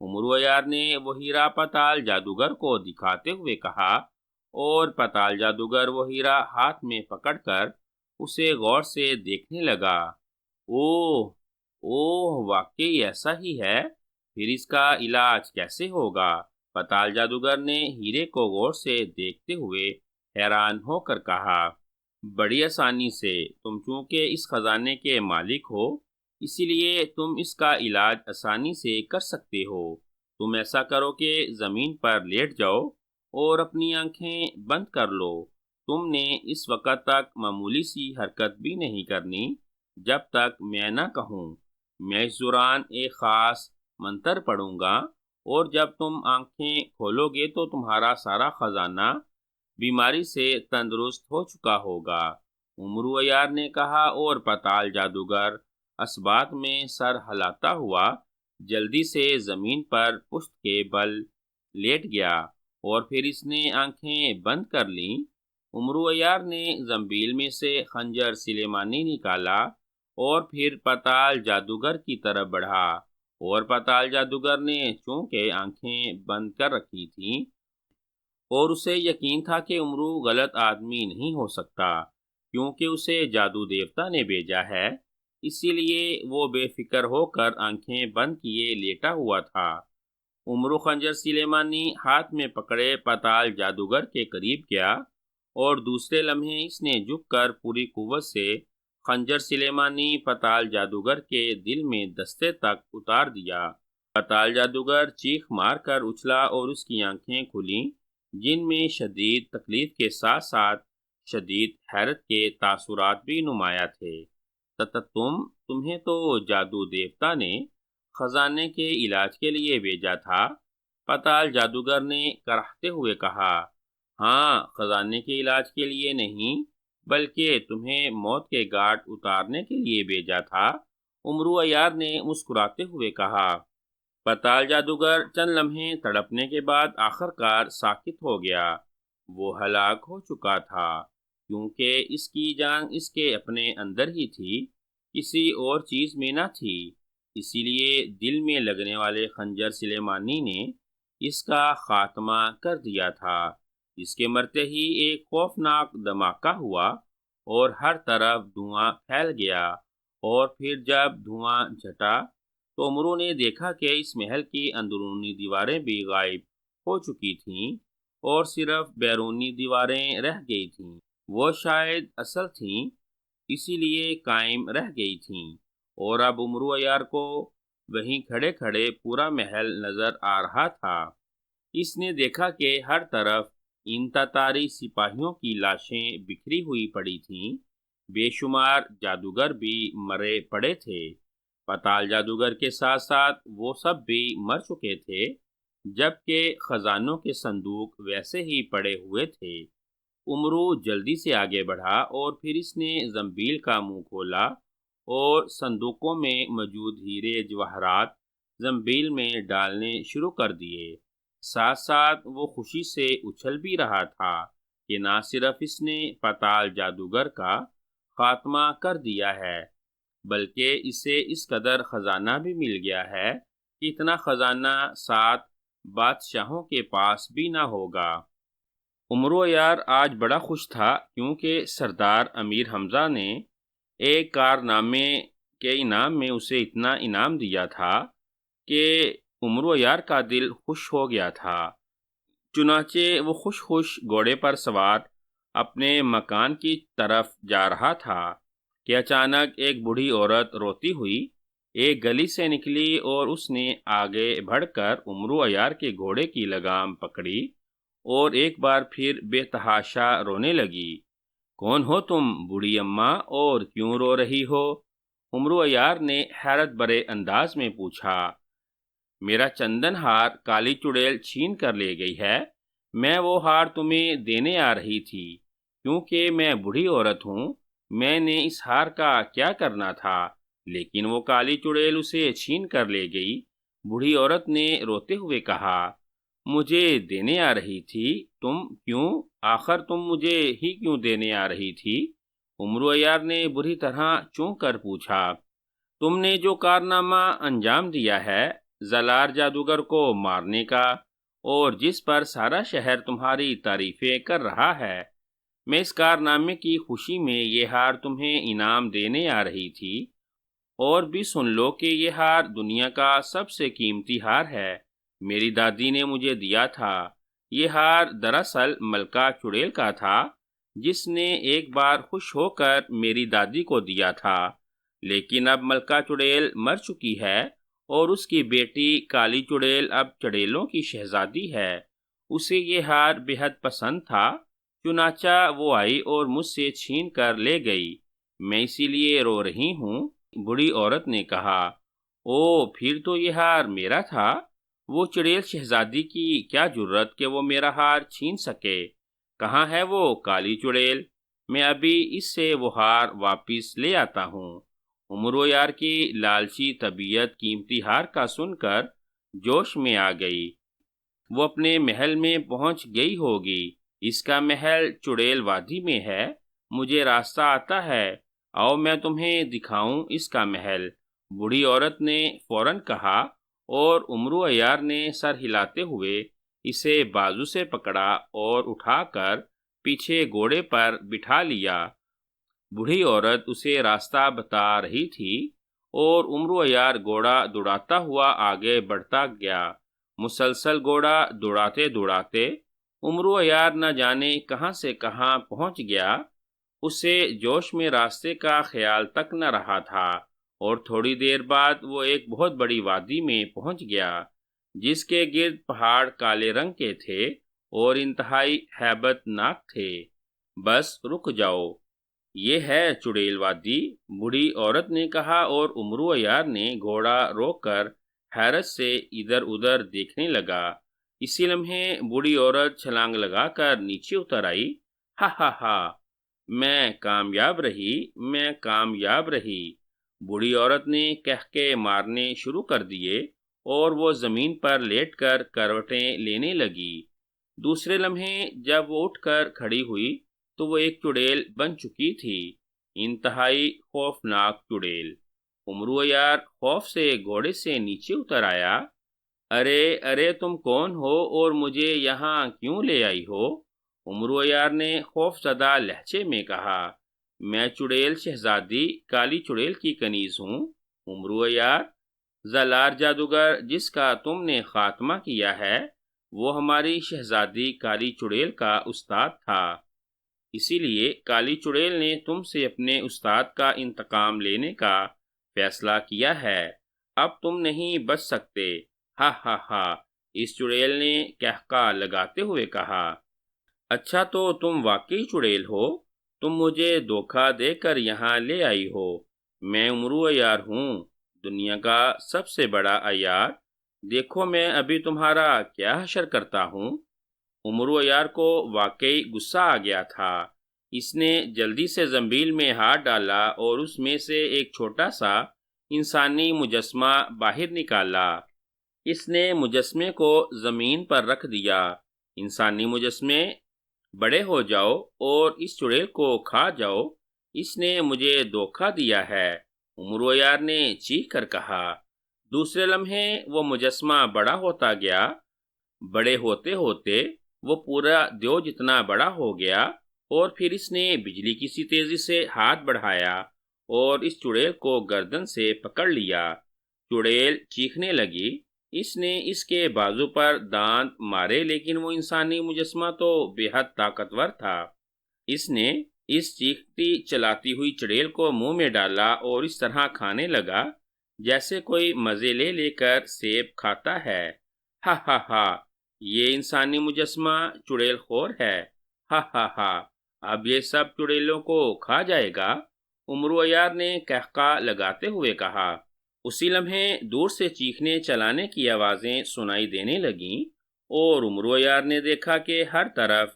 Speaker 1: امرو یار نے وہ ہیرا پتال جادوگر کو دکھاتے ہوئے کہا، اور پتال جادوگر وہ ہیرا ہاتھ میں پکڑ کر اسے غور سے دیکھنے لگا۔ اوہ اوہ، واقعی ایسا ہی ہے؟ پھر اس کا علاج کیسے ہوگا؟ پتال جادوگر نے ہیرے کو غور سے دیکھتے ہوئے حیران ہو کر کہا، بڑی آسانی سے، تم چونکہ اس خزانے کے مالک ہو، اسی لیے تم اس کا علاج آسانی سے کر سکتے ہو۔ تم ایسا کرو کہ زمین پر لیٹ جاؤ اور اپنی آنکھیں بند کر لو۔ تم نے اس وقت تک معمولی سی حرکت بھی نہیں کرنی جب تک میں نہ کہوں۔ میں اس دوران ایک خاص منتر پڑھوں گا، اور جب تم آنکھیں کھولو گے تو تمہارا سارا خزانہ بیماری سے تندرست ہو چکا ہوگا۔ امرو عیار نے کہا، اور پتال جادوگر اسبات میں سر ہلاتا ہوا جلدی سے زمین پر پشت کے بل لیٹ گیا، اور پھر اس نے آنکھیں بند کر لیں۔ امرو عیار نے زنبیل میں سے خنجر سلیمانی نکالا اور پھر پتال جادوگر کی طرف بڑھا، اور پتال جادوگر نے چونکہ آنکھیں بند کر رکھی تھیں اور اسے یقین تھا کہ امرو غلط آدمی نہیں ہو سکتا کیونکہ اسے جادو دیوتا نے بھیجا ہے، اسی لیے وہ بے فکر ہو کر آنکھیں بند کیے لیٹا ہوا تھا۔ امرو خنجر سلیمانی ہاتھ میں پکڑے پتال جادوگر کے قریب گیا، اور دوسرے لمحے اس نے جھک کر پوری قوت سے خنجر سلیمانی پتال جادوگر کے دل میں دستے تک اتار دیا۔ پتال جادوگر چیخ مار کر اچھلا اور اس کی آنکھیں کھلیں، جن میں شدید تکلیف کے ساتھ ساتھ شدید حیرت کے تاثرات بھی نمایاں تھے۔ تمہیں تو جادو دیوتا نے خزانے کے علاج کے لیے بھیجا تھا، پتال جادوگر نے کراہتے ہوئے کہا۔ ہاں، خزانے کے علاج کے لیے نہیں، بلکہ تمہیں موت کے گھاٹ اتارنے کے لیے بھیجا تھا، امرو عیار نے مسکراتے ہوئے کہا۔ پتال جادوگر چند لمحے تڑپنے کے بعد آخر کار ساکت ہو گیا۔ وہ ہلاک ہو چکا تھا کیونکہ اس کی جان اس کے اپنے اندر ہی تھی، کسی اور چیز میں نہ تھی۔ اسی لیے دل میں لگنے والے خنجر سلیمانی نے اس کا خاتمہ کر دیا تھا۔ اس کے مرتے ہی ایک خوفناک دھماکہ ہوا اور ہر طرف دھواں پھیل گیا، اور پھر جب دھواں جھٹا تو امرو نے دیکھا کہ اس محل کی اندرونی دیواریں بھی غائب ہو چکی تھیں اور صرف بیرونی دیواریں رہ گئی تھیں۔ وہ شاید اصل تھیں، اسی لیے قائم رہ گئی تھیں، اور اب امرو عیار کو وہیں کھڑے کھڑے پورا محل نظر آ رہا تھا۔ اس نے دیکھا کہ ہر طرف ان تاتاری سپاہیوں کی لاشیں بکھری ہوئی پڑی تھیں، بے شمار جادوگر بھی مرے پڑے تھے۔ پتال جادوگر کے ساتھ ساتھ وہ سب بھی مر چکے تھے، جبکہ خزانوں کے صندوق ویسے ہی پڑے ہوئے تھے۔ امرو جلدی سے آگے بڑھا، اور پھر اس نے زنبیل کا منہ کھولا اور صندوقوں میں موجود ہیرے جواہرات زنبیل میں ڈالنے شروع کر دیے۔ ساتھ ساتھ وہ خوشی سے اچھل بھی رہا تھا کہ نہ صرف اس نے پتال جادوگر کا خاتمہ کر دیا ہے، بلکہ اسے اس قدر خزانہ بھی مل گیا ہے کہ اتنا خزانہ 7 بادشاہوں کے پاس بھی نہ ہوگا۔ امرو عیار آج بڑا خوش تھا کیونکہ سردار امیر حمزہ نے ایک کارنامے کے انعام میں اسے اتنا انعام دیا تھا کہ امرو عیار کا دل خوش ہو گیا تھا۔ چنانچہ وہ خوش خوش گھوڑے پر سوار اپنے مکان کی طرف جا رہا تھا کہ اچانک ایک بوڑھی عورت روتی ہوئی ایک گلی سے نکلی، اور اس نے آگے بڑھ کر امرو عیار کے گھوڑے کی لگام پکڑی اور ایک بار پھر بے تحاشا رونے لگی۔ کون ہو تم بوڑھی اماں، اور کیوں رو رہی ہو؟ امرو عیار نے حیرت بھرے انداز میں پوچھا۔ میرا چندن ہار کالی چڑیل چھین کر لے گئی ہے، میں وہ ہار تمہیں دینے آ رہی تھی، کیونکہ میں بوڑھی عورت ہوں۔ میں نے اس ہار کا کیا کرنا تھا، لیکن وہ کالی چڑیل اسے چھین کر لے گئی۔ بوڑھی عورت نے روتے ہوئے کہا، مجھے دینے آ رہی تھی، آخر تم مجھے ہی کیوں دینے آ رہی تھی؟ امرو عیار نے بری طرح چونک کر پوچھا، تم نے جو کارنامہ انجام دیا ہے زلار جادوگر کو مارنے کا، اور جس پر سارا شہر تمہاری تعریفیں کر رہا ہے، میں اس کارنامے کی خوشی میں یہ ہار تمہیں انعام دینے آ رہی تھی۔ اور بھی سن لو کہ یہ ہار دنیا کا سب سے قیمتی ہار ہے، میری دادی نے مجھے دیا تھا۔ یہ ہار دراصل ملکہ چڑیل کا تھا، جس نے ایک بار خوش ہو کر میری دادی کو دیا تھا، لیکن اب ملکہ چڑیل مر چکی ہے، اور اس کی بیٹی کالی چڑیل اب چڑیلوں کی شہزادی ہے۔ اسے یہ ہار بے حد پسند تھا، چنانچہ وہ آئی اور مجھ سے چھین کر لے گئی۔ میں اسی لیے رو رہی ہوں۔ بوڑھی عورت نے کہا، او پھر تو یہ ہار میرا تھا۔ وہ چڑیل شہزادی کی کیا جرت کہ وہ میرا ہار چھین سکے؟ کہاں ہے وہ کالی چڑیل؟ میں ابھی اس سے وہ ہار واپس لے آتا ہوں۔ امرو یار کی لالچی طبیعت قیمتی ہار کا سن کر جوش میں آ گئی۔ وہ اپنے محل میں پہنچ گئی ہوگی۔ اس کا محل چڑیل وادی میں ہے، مجھے راستہ آتا ہے، آؤ میں تمہیں دکھاؤں اس کا محل۔ بوڑھی عورت نے فوراً کہا، اور امرو عیار نے سر ہلاتے ہوئے اسے بازو سے پکڑا اور اٹھا کر پیچھے گھوڑے پر بٹھا لیا۔ بوڑھی عورت اسے راستہ بتا رہی تھی، اور امرو عیار گھوڑا دوڑاتا ہوا آگے بڑھتا گیا۔ مسلسل گھوڑا دوڑاتے دوڑاتے امرو عیار نہ جانے کہاں سے کہاں پہنچ گیا۔ اسے جوش میں راستے کا خیال تک نہ رہا تھا، اور تھوڑی دیر بعد وہ ایک بہت بڑی وادی میں پہنچ گیا، جس کے گرد پہاڑ کالے رنگ کے تھے اور انتہائی ہیبت ناک تھے۔ بس رک جاؤ، یہ ہے چڑیل وادی، بوڑھی عورت نے کہا، اور امرو عیار نے گھوڑا روک کر حیرت سے ادھر ادھر دیکھنے لگا۔ اسی لمحے بوڑھی عورت چھلانگ لگا کر نیچے اتر آئی۔ ہا ہا ہا، میں کامیاب رہی۔ بوڑھی عورت نے کہکے مارنے شروع کر دیے، اور وہ زمین پر لیٹ کر کروٹیں لینے لگی۔ دوسرے لمحے جب وہ اٹھ کر کھڑی ہوئی تو وہ ایک چڑیل بن چکی تھی، انتہائی خوفناک چڑیل۔ امرو عیار خوف سے گھوڑے سے نیچے اتر آیا۔ ارے تم کون ہو اور مجھے یہاں کیوں لے آئی ہو؟ امرو عیار نے خوف زدہ لہجے میں کہا، میں چڑیل شہزادی کالی چڑیل کی کنیز ہوں۔ امرو عیار، زلار جادوگر جس کا تم نے خاتمہ کیا ہے، وہ ہماری شہزادی کالی چڑیل کا استاد تھا، اسی لیے کالی چڑیل نے تم سے اپنے استاد کا انتقام لینے کا فیصلہ کیا ہے۔ اب تم نہیں بچ سکتے۔ ہا ہا ہا، اس چڑیل نے قہقہ لگاتے ہوئے کہا۔ اچھا تو تم واقعی چڑیل ہو، تم مجھے دھوکہ دے کر یہاں لے آئی ہو۔ میں امرو عیار ہوں، دنیا کا سب سے بڑا عیار۔ دیکھو میں ابھی تمہارا کیا حشر کرتا ہوں۔ امرو عیار کو واقعی غصہ آ گیا تھا۔ اس نے جلدی سے زنبیل میں ہاتھ ڈالا اور اس میں سے ایک چھوٹا سا انسانی مجسمہ باہر نکالا۔ اس نے مجسمے کو زمین پر رکھ دیا۔ انسانی مجسمے، بڑے ہو جاؤ اور اس چڑیل کو کھا جاؤ، اس نے مجھے دھوکہ دیا ہے، امرو عیار نے چیخ کر کہا۔ دوسرے لمحے وہ مجسمہ بڑا ہوتا گیا۔ بڑے ہوتے ہوتے وہ پورا دیو جتنا بڑا ہو گیا، اور پھر اس نے بجلی کی سی تیزی سے ہاتھ بڑھایا اور اس چڑیل کو گردن سے پکڑ لیا۔ چڑیل چیخنے لگی۔ اس نے اس کے بازو پر دانت مارے، لیکن وہ انسانی مجسمہ تو بے حد طاقتور تھا۔ اس نے اس چیختی چلاتی ہوئی چڑیل کو منہ میں ڈالا اور اس طرح کھانے لگا جیسے کوئی مزے لے لے کر سیب کھاتا ہے۔ ہا ہا ہا، یہ انسانی مجسمہ چڑیل خور ہے۔ ہا ہا ہا، اب یہ سب چڑیلوں کو کھا جائے گا، امرو عیار نے قہقہ لگاتے ہوئے کہا۔ اسی لمحے دور سے چیخنے چلانے کی آوازیں سنائی دینے لگیں، اور عمرو یار نے دیکھا کہ ہر طرف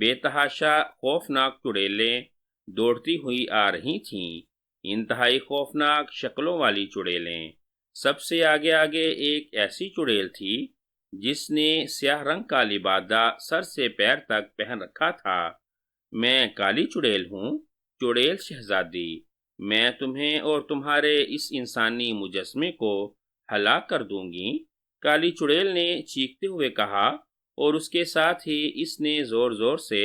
Speaker 1: بے تحاشا خوفناک چڑیلیں دوڑتی ہوئی آ رہی تھیں، انتہائی خوفناک شکلوں والی چڑیلیں۔ سب سے آگے آگے ایک ایسی چڑیل تھی جس نے سیاہ رنگ کا لبادہ سر سے پیر تک پہن رکھا تھا۔ میں کالی چڑیل ہوں، چڑیل شہزادی، میں تمہیں اور تمہارے اس انسانی مجسمے کو ہلاک کر دوں گی، کالی چڑیل نے چیختے ہوئے کہا، اور اس کے ساتھ ہی اس نے زور زور سے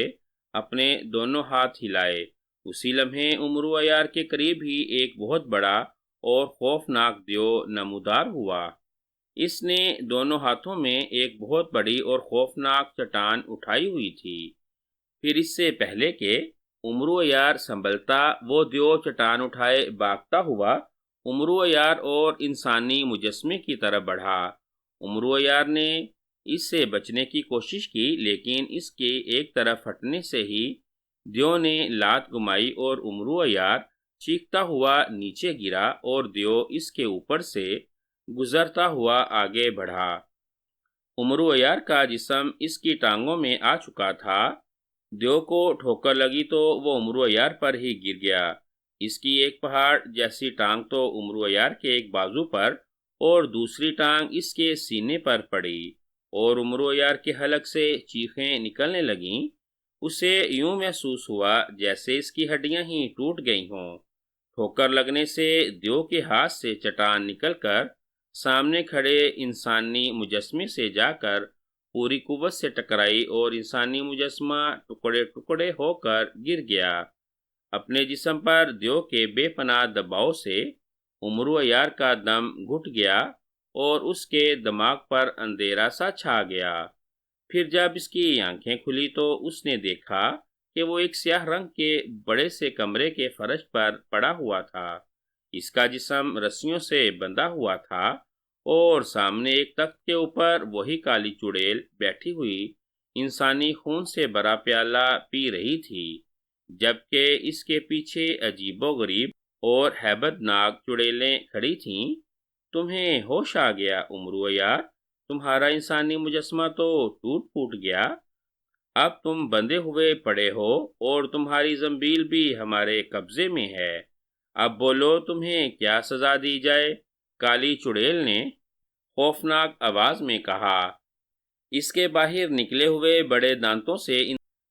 Speaker 1: اپنے دونوں ہاتھ ہلائے۔ اسی لمحے عمرو عیار کے قریب ہی ایک بہت بڑا اور خوفناک دیو نمودار ہوا۔ اس نے دونوں ہاتھوں میں ایک بہت بڑی اور خوفناک چٹان اٹھائی ہوئی تھی۔ پھر اس سے پہلے کہ عمرو یار سنبھلتا، وہ دیو چٹان اٹھائے بھاگتا ہوا عمرو یار اور انسانی مجسمے کی طرف بڑھا۔ عمرو یار نے اس سے بچنے کی کوشش کی، لیکن اس کے ایک طرف ہٹنے سے ہی دیو نے لات گمائی اور عمرو یار چیختا ہوا نیچے گرا اور دیو اس کے اوپر سے گزرتا ہوا آگے بڑھا۔ عمرو یار کا جسم اس کی ٹانگوں میں آ چکا تھا۔ دیو کو ٹھوکر لگی تو وہ عمرو یار پر ہی گر گیا۔ اس کی ایک پہاڑ جیسی ٹانگ تو عمرو یار کے ایک بازو پر اور دوسری ٹانگ اس کے سینے پر پڑی، اور عمرو یار کے حلق سے چیخیں نکلنے لگیں۔ اسے یوں محسوس ہوا جیسے اس کی ہڈیاں ہی ٹوٹ گئی ہوں۔ ٹھوکر لگنے سے دیو کے ہاتھ سے چٹان نکل کر سامنے کھڑے انسانی مجسمے سے جا کر پوری قوت سے ٹکرائی اور انسانی مجسمہ ٹکڑے ٹکڑے ہو کر گر گیا۔ اپنے جسم پر دیو کے بے پناہ دباؤ سے عمرو یار کا دم گھٹ گیا اور اس کے دماغ پر اندھیرا سا چھا گیا۔ پھر جب اس کی آنکھیں کھلی تو اس نے دیکھا کہ وہ ایک سیاہ رنگ کے بڑے سے کمرے کے فرش پر پڑا ہوا تھا۔ اس کا جسم رسیوں سے بندھا ہوا تھا اور سامنے ایک تخت کے اوپر وہی کالی چڑیل بیٹھی ہوئی انسانی خون سے بھرا پیالہ پی رہی تھی، جبکہ اس کے پیچھے عجیب و غریب اور ہیبت ناک چڑیلیں کھڑی تھیں۔ تمہیں ہوش آ گیا عمرو یار، تمہارا انسانی مجسمہ تو ٹوٹ پھوٹ گیا، اب تم بندھے ہوئے پڑے ہو اور تمہاری زنبیل بھی ہمارے قبضے میں ہے، اب بولو تمہیں کیا سزا دی جائے؟ کالی چڑیل نے خوفناک آواز میں کہا۔ اس کے باہر نکلے ہوئے بڑے دانتوں سے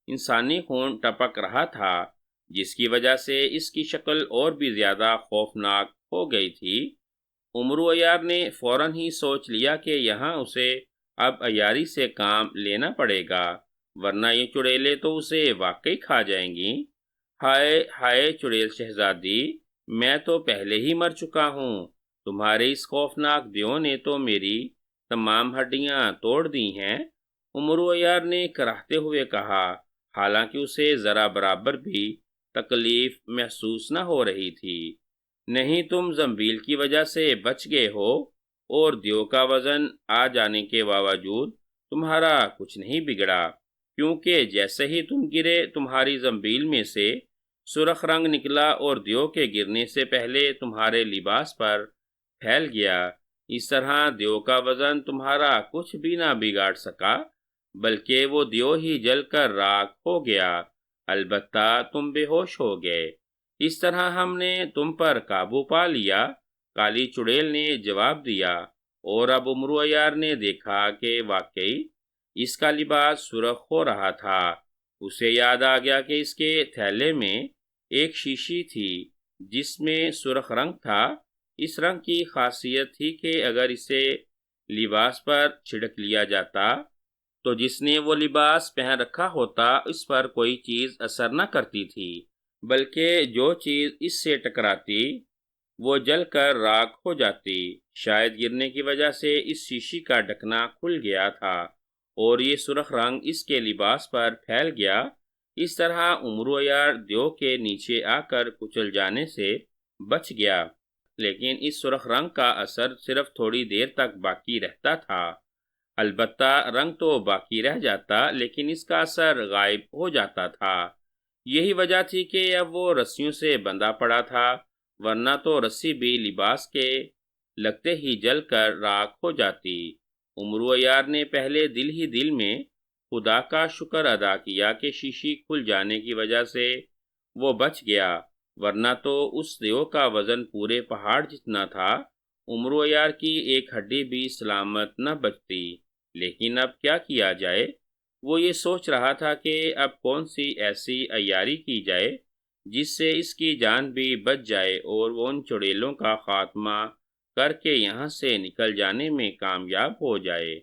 Speaker 1: انسانی خون ٹپک رہا تھا، جس کی وجہ سے اس کی شکل اور بھی زیادہ خوفناک ہو گئی تھی۔ عمرو یار نے فوراً ہی سوچ لیا کہ یہاں اسے اب عیاری سے کام لینا پڑے گا، ورنہ یہ چڑیلیں تو اسے واقعی کھا جائیں گی۔ ہائے ہائے چڑیل شہزادی، میں تو پہلے ہی مر چکا ہوں، تمہارے اس خوفناک دیو نے تو میری تمام ہڈیاں توڑ دی ہیں، عمرو یار نے کراہتے ہوئے کہا، حالانکہ اسے ذرا برابر بھی تکلیف محسوس نہ ہو رہی تھی۔ نہیں، تم زنبیل کی وجہ سے بچ گئے ہو، اور دیو کا وزن آ جانے کے باوجود تمہارا کچھ نہیں بگڑا، کیونکہ جیسے ہی تم گرے تمہاری زنبیل میں سے سرخ رنگ نکلا اور دیو کے گرنے سے پہلے تمہارے لباس پر پھیل گیا۔ اس طرح دیو کا وزن تمہارا کچھ بھی نہ بگاڑ سکا، بلکہ وہ دیو ہی جل کر راکھ ہو گیا، البتہ تم بے ہوش ہو گئے۔ اس طرح ہم نے تم پر قابو پا لیا، کالی چڑیل نے جواب دیا، اور اب عمرو یار نے دیکھا کہ واقعی اس کا لباس سرخ ہو رہا تھا۔ اسے یاد آ گیا کہ اس کے تھیلے میں ایک شیشی تھی جس میں سرخ رنگ تھا۔ اس رنگ کی خاصیت تھی کہ اگر اسے لباس پر چھڑک لیا جاتا تو جس نے وہ لباس پہن رکھا ہوتا اس پر کوئی چیز اثر نہ کرتی تھی، بلکہ جو چیز اس سے ٹکراتی وہ جل کر راکھ ہو جاتی۔ شاید گرنے کی وجہ سے اس شیشی کا ڈھکنا کھل گیا تھا اور یہ سرخ رنگ اس کے لباس پر پھیل گیا۔ اس طرح عمرو یار دیو کے نیچے آ کر کچل جانے سے بچ گیا، لیکن اس سرخ رنگ کا اثر صرف تھوڑی دیر تک باقی رہتا تھا۔ البتہ رنگ تو باقی رہ جاتا، لیکن اس کا اثر غائب ہو جاتا تھا۔ یہی وجہ تھی کہ اب وہ رسیوں سے بندھا پڑا تھا، ورنہ تو رسی بھی لباس کے لگتے ہی جل کر راکھ ہو جاتی۔ عمرو عیار نے پہلے دل ہی دل میں خدا کا شکر ادا کیا کہ شیشی کھل جانے کی وجہ سے وہ بچ گیا، ورنہ تو اس دیو کا وزن پورے پہاڑ جتنا تھا، عمرو عیار کی ایک ہڈی بھی سلامت نہ بچتی۔ لیکن اب کیا کیا جائے؟ وہ یہ سوچ رہا تھا کہ اب کون سی ایسی عیاری کی جائے جس سے اس کی جان بھی بچ جائے اور وہ ان چڑیلوں کا خاتمہ کر کے یہاں سے نکل جانے میں کامیاب ہو جائے۔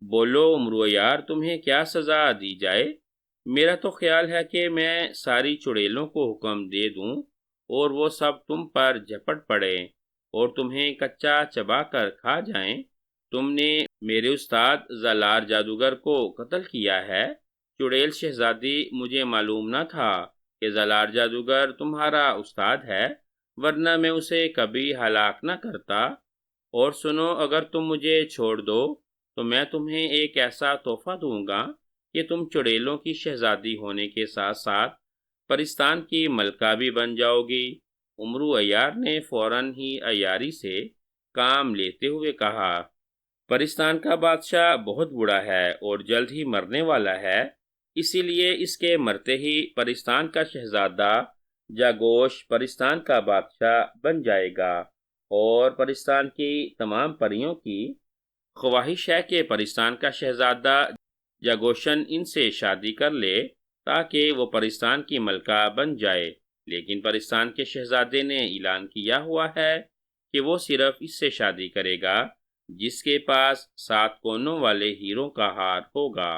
Speaker 1: بولو عمرو یار، تمہیں کیا سزا دی جائے؟ میرا تو خیال ہے کہ میں ساری چڑیلوں کو حکم دے دوں اور وہ سب تم پر جھپٹ پڑیں اور تمہیں کچا چبا کر کھا جائیں۔ تم نے میرے استاد زلار جادوگر کو قتل کیا ہے۔ چڑیل شہزادی، مجھے معلوم نہ تھا کہ زلار جادوگر تمہارا استاد ہے، ورنہ میں اسے کبھی ہلاک نہ کرتا۔ اور سنو، اگر تم مجھے چھوڑ دو تو میں تمہیں ایک ایسا تحفہ دوں گا کہ تم چڑیلوں کی شہزادی ہونے کے ساتھ ساتھ پرستان کی ملکہ بھی بن جاؤ گی۔ عمرو عیار نے فوراً ہی عیاری سے کام لیتے ہوئے کہا، پرستان کا بادشاہ بہت بوڑھا ہے اور جلد ہی مرنے والا ہے، اسی لیے اس کے مرتے ہی پرستان کا شہزادہ جاگوش پرستان کا بادشاہ بن جائے گا، اور پرستان کی تمام پریوں کی خواہش ہے کہ پرستان کا شہزادہ جاگوشن ان سے شادی کر لے تاکہ وہ پرستان کی ملکہ بن جائے۔ لیکن پرستان کے شہزادے نے اعلان کیا ہوا ہے کہ وہ صرف اس سے شادی کرے گا جس کے پاس 7 کونوں والے ہیروں کا ہار ہوگا،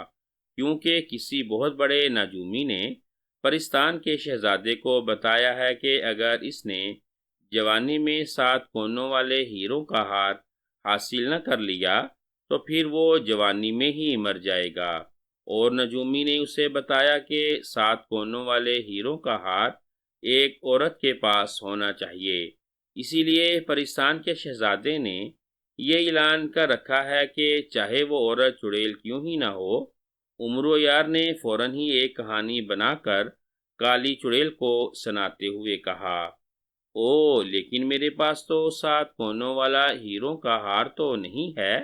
Speaker 1: کیونکہ کسی بہت بڑے نجومی نے پرستان کے شہزادے کو بتایا ہے کہ اگر اس نے جوانی میں 7 کونوں والے ہیروں کا ہار حاصل نہ کر لیا تو پھر وہ جوانی میں ہی مر جائے گا۔ اور نجومی نے اسے بتایا کہ 7 کونوں والے ہیروں کا ہار ایک عورت کے پاس ہونا چاہیے، اسی لیے پرستان کے شہزادے نے یہ اعلان کر رکھا ہے کہ چاہے وہ عورت چڑیل کیوں ہی نہ ہو۔ عمرو یار نے فوراً ہی ایک کہانی بنا کر کالی چڑیل کو سناتے ہوئے کہا، او لیکن میرے پاس تو 7 کونوں والا ہیروں کا ہار تو نہیں ہے،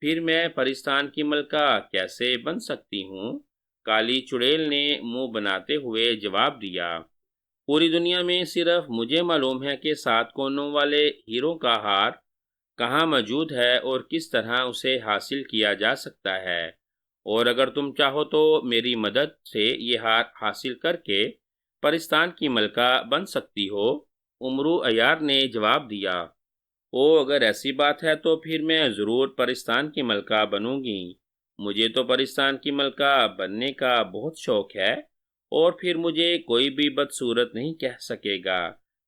Speaker 1: پھر میں پرستان کی ملکہ کیسے بن سکتی ہوں؟ کالی چڑیل نے منہ بناتے ہوئے جواب دیا، پوری دنیا میں صرف مجھے معلوم ہے کہ 7 کونوں والے ہیروں کا ہار کہاں موجود ہے اور کس طرح اسے حاصل کیا جا سکتا ہے، اور اگر تم چاہو تو میری مدد سے یہ ہار حاصل کر کے پرستان کی ملکہ بن سکتی ہو۔ عمرو عیار نے جواب دیا، اگر ایسی بات ہے تو پھر میں ضرور پرستان کی ملکہ بنوں گی، مجھے تو پرستان کی ملکہ بننے کا بہت شوق ہے، اور پھر مجھے کوئی بھی بدصورت نہیں کہہ سکے گا۔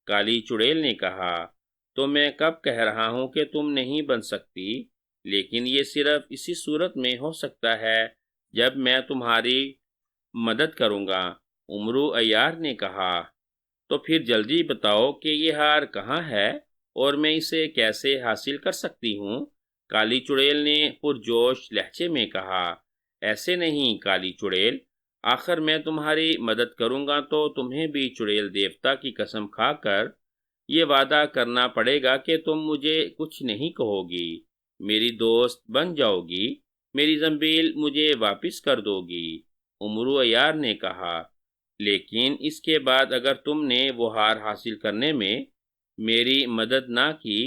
Speaker 1: کالی چڑیل نے کہا، تو میں کب کہہ رہا ہوں کہ تم نہیں بن سکتی، لیکن یہ صرف اسی صورت میں ہو سکتا ہے جب میں تمہاری مدد کروں گا۔ عمرو عیار نے کہا، تو پھر جلدی بتاؤ کہ یہ ہار کہاں ہے اور میں اسے کیسے حاصل کر سکتی ہوں؟ کالی چڑیل نے پرجوش لہجے میں کہا، ایسے نہیں کالی چڑیل، آخر میں تمہاری مدد کروں گا تو تمہیں بھی چڑیل دیوتا کی قسم کھا کر یہ وعدہ کرنا پڑے گا کہ تم مجھے کچھ نہیں کہو گی، میری دوست بن جاؤ گی، میری زنبیل مجھے واپس کر دو گی۔ عمرو عیار نے کہا، لیکن اس کے بعد اگر تم نے وہ ہار حاصل کرنے میں میری مدد نہ کی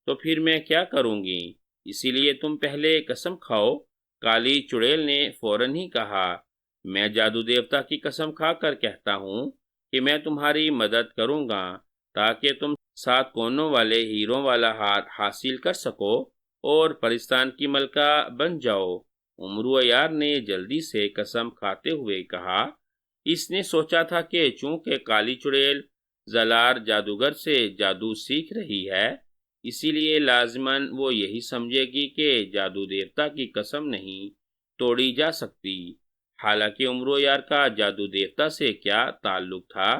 Speaker 1: تو پھر میں کیا کروں گی؟ اسی لیے تم پہلے قسم کھاؤ۔ کالی چڑیل نے فوراً ہی کہا، میں جادو دیوتا کی قسم کھا کر کہتا ہوں کہ میں تمہاری مدد کروں گا تاکہ تم 7 کونوں والے ہیروں والا ہار حاصل کر سکو اور پرستان کی ملکہ بن جاؤ۔ عمرو عیار نے جلدی سے قسم کھاتے ہوئے کہا، اس نے سوچا تھا کہ چونکہ کالی چڑیل زلار جادوگر سے جادو سیکھ رہی ہے، اسی لیے لازماً وہ یہی سمجھے گی کہ جادو دیوتا کی قسم نہیں توڑی جا سکتی۔ حالانکہ عمرو یار کا جادو دیوتا سے کیا تعلق تھا؟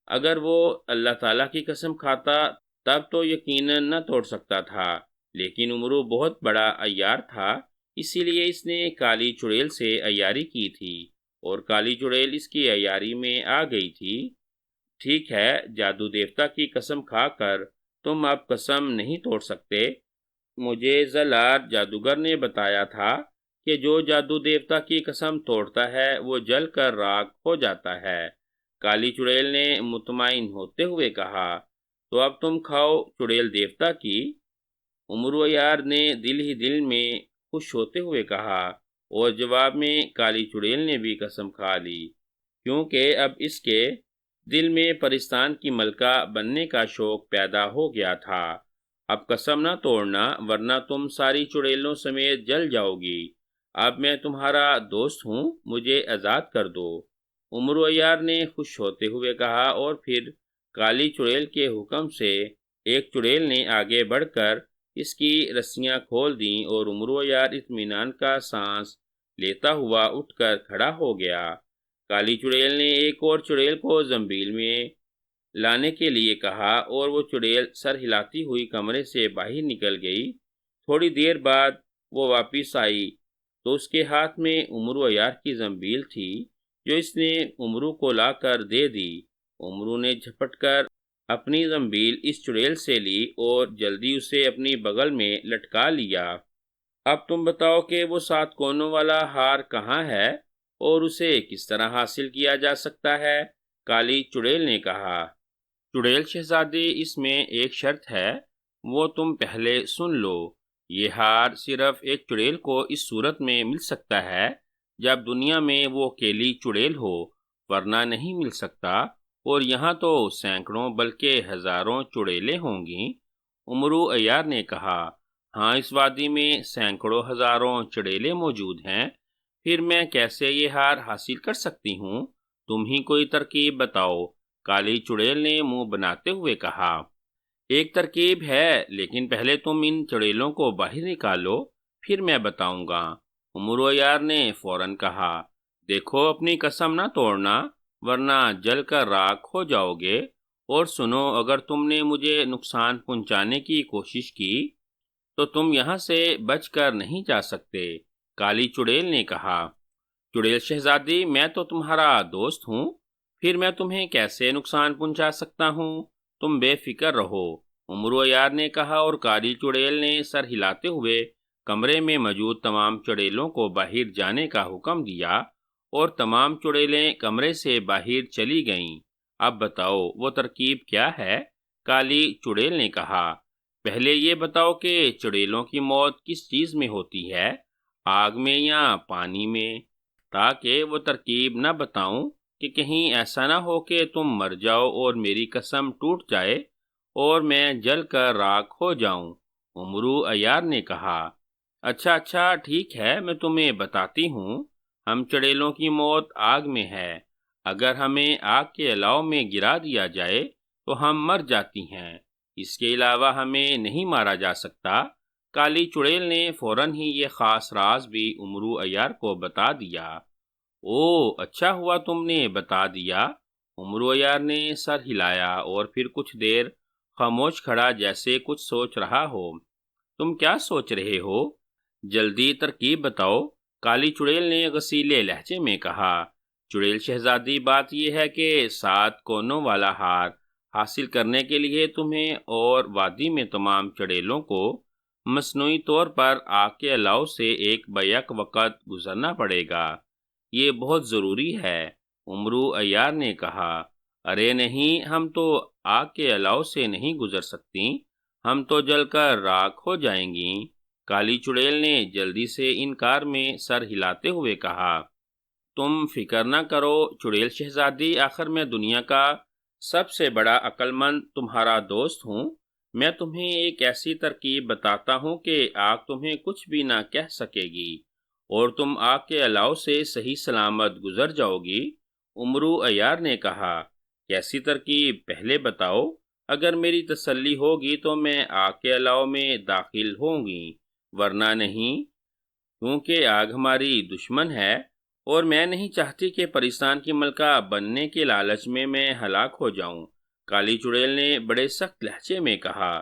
Speaker 1: اگر وہ اللہ تعالیٰ کی قسم کھاتا تب تو یقیناً نہ توڑ سکتا تھا، لیکن عمرو بہت بڑا عیار تھا، اسی لیے اس نے کالی چڑیل سے عیاری کی تھی اور کالی چڑیل اس کی عیاری میں آ گئی تھی۔ ٹھیک ہے، جادو دیوتا کی قسم کھا کر تم اب قسم نہیں توڑ سکتے، مجھے زلار جادوگر نے بتایا تھا کہ جو جادو دیوتا کی قسم توڑتا ہے وہ جل کر راکھ ہو جاتا ہے۔ کالی چڑیل نے مطمئن ہوتے ہوئے کہا، تو اب تم کھاؤ چڑیل دیوتا کی۔ امرو یار نے دل ہی دل میں خوش ہوتے ہوئے کہا، اور جواب میں کالی چڑیل نے بھی قسم کھا لی، کیونکہ اب اس کے دل میں پرستان کی ملکہ بننے کا شوق پیدا ہو گیا تھا۔ اب قسم نہ توڑنا ورنہ تم ساری چڑیلوں سمیت جل جاؤ گی۔ اب میں تمہارا دوست ہوں، مجھے آزاد کر دو۔ امرو یار نے خوش ہوتے ہوئے کہا، اور پھر کالی چڑیل کے حکم سے ایک چڑیل نے آگے بڑھ کر اس کی رسیاں کھول دیں، اور امرو یار اطمینان کا سانس لیتا ہوا اٹھ کر کھڑا ہو گیا۔ کالی چڑیل نے ایک اور چڑیل کو زنبیل میں لانے کے لیے کہا، اور وہ چڑیل سر ہلاتی ہوئی کمرے سے باہر نکل گئی۔ تھوڑی دیر بعد وہ واپس آئی تو اس کے ہاتھ میں امرو یار کی زنبیل تھی، جو اس نے امرو کو لا کر دے دی۔ امرو نے جھپٹ کر اپنی زنبیل اس چڑیل سے لی اور جلدی اسے اپنی بغل میں لٹکا لیا۔ اب تم بتاؤ کہ وہ 7 کونوں والا ہار کہاں ہے اور اسے کس طرح حاصل کیا جا سکتا ہے؟ کالی چڑیل نے کہا۔ چڑیل شہزادے، اس میں ایک شرط ہے، وہ تم پہلے سن لو۔ یہ ہار صرف ایک چڑیل کو اس صورت میں مل سکتا ہے جب دنیا میں وہ اکیلی چڑیل ہو، ورنہ نہیں مل سکتا، اور یہاں تو سینکڑوں بلکہ ہزاروں چڑیلیں ہوں گی۔ امرو عیار نے کہا، ہاں، اس وادی میں سینکڑوں ہزاروں چڑیلیں موجود ہیں، پھر میں کیسے یہ ہار حاصل کر سکتی ہوں؟ تم ہی کوئی ترکیب بتاؤ۔ کالی چڑیل نے منہ بناتے ہوئے کہا، ایک ترکیب ہے، لیکن پہلے تم ان چڑیلوں کو باہر نکالو، پھر میں بتاؤں گا۔ امرو یار نے فوراً کہا، دیکھو اپنی قسم نہ توڑنا ورنہ جل کر راکھ ہو جاؤ گے، اور سنو، اگر تم نے مجھے نقصان پہنچانے کی کوشش کی تو تم یہاں سے بچ کر نہیں جا سکتے۔ کالی چڑیل نے کہا، چڑیل شہزادی، میں تو تمہارا دوست ہوں، پھر میں تمہیں کیسے نقصان پہنچا سکتا ہوں؟ تم بے فکر رہو۔ امرو یار نے کہا، اور کالی چڑیل نے سر ہلاتے ہوئے کمرے میں موجود تمام چڑیلوں کو باہر جانے کا حکم دیا، اور تمام چڑیلیں کمرے سے باہر چلی گئیں۔ اب بتاؤ وہ ترکیب کیا ہے؟ کالی چڑیل نے کہا، پہلے یہ بتاؤ کہ چڑیلوں کی موت کس چیز میں ہوتی ہے، آگ میں یا پانی میں، تاکہ وہ ترکیب نہ بتاؤں کہ کہیں ایسا نہ ہو کہ تم مر جاؤ اور میری قسم ٹوٹ جائے اور میں جل کر راکھ ہو جاؤں۔ امرو عیار نے کہا، اچھا ٹھیک ہے، میں تمہیں بتاتی ہوں۔ ہم چڑیلوں کی موت آگ میں ہے، اگر ہمیں آگ کے الاؤ میں گرا دیا جائے تو ہم مر جاتی ہیں، اس کے علاوہ ہمیں نہیں مارا جا سکتا۔ کالی چڑیل نے فوراً ہی یہ خاص راز بھی امرو عیار کو بتا دیا۔ او، اچھا ہوا تم نے بتا دیا۔ امرو عیار نے سر ہلایا اور پھر کچھ دیر خاموش کھڑا، جیسے کچھ سوچ رہا ہو۔ تم کیا سوچ رہے ہو؟ جلدی ترکیب بتاؤ، کالی چڑیل نے غصیلے لہجے میں کہا۔ چڑیل شہزادی، بات یہ ہے کہ 7 کونوں والا ہار حاصل کرنے کے لیے تمہیں اور وادی میں تمام چڑیلوں کو مصنوعی طور پر آگ کے الاؤ سے ایک بیک وقت گزرنا پڑے گا۔ یہ بہت ضروری ہے۔ امرو عیار نے کہا، ارے نہیں، ہم تو آگ کے الاؤ سے نہیں گزر سکتی، ہم تو جل کر راکھ ہو جائیں گی۔ کالی چڑیل نے جلدی سے انکار میں سر ہلاتے ہوئے کہا، تم فکر نہ کرو چڑیل شہزادی، آخر میں دنیا کا سب سے بڑا عقل مند تمہارا دوست ہوں۔ میں تمہیں ایک ایسی ترکیب بتاتا ہوں کہ آگ تمہیں کچھ بھی نہ کہہ سکے گی اور تم آگ کے الاؤ سے صحیح سلامت گزر جاؤ گی۔ امرو عیار نے کہا، کیسی ترکیب پہلے بتاؤ، اگر میری تسلی ہوگی تو میں آگ کے الاؤ میں داخل ہوں گی، ورنہ نہیں، کیونکہ آگ ہماری دشمن ہے اور میں نہیں چاہتی کہ پریستان کی ملکہ بننے کے لالچ میں ہلاک ہو جاؤں۔ کالی چڑیل نے بڑے سخت لہجے میں کہا،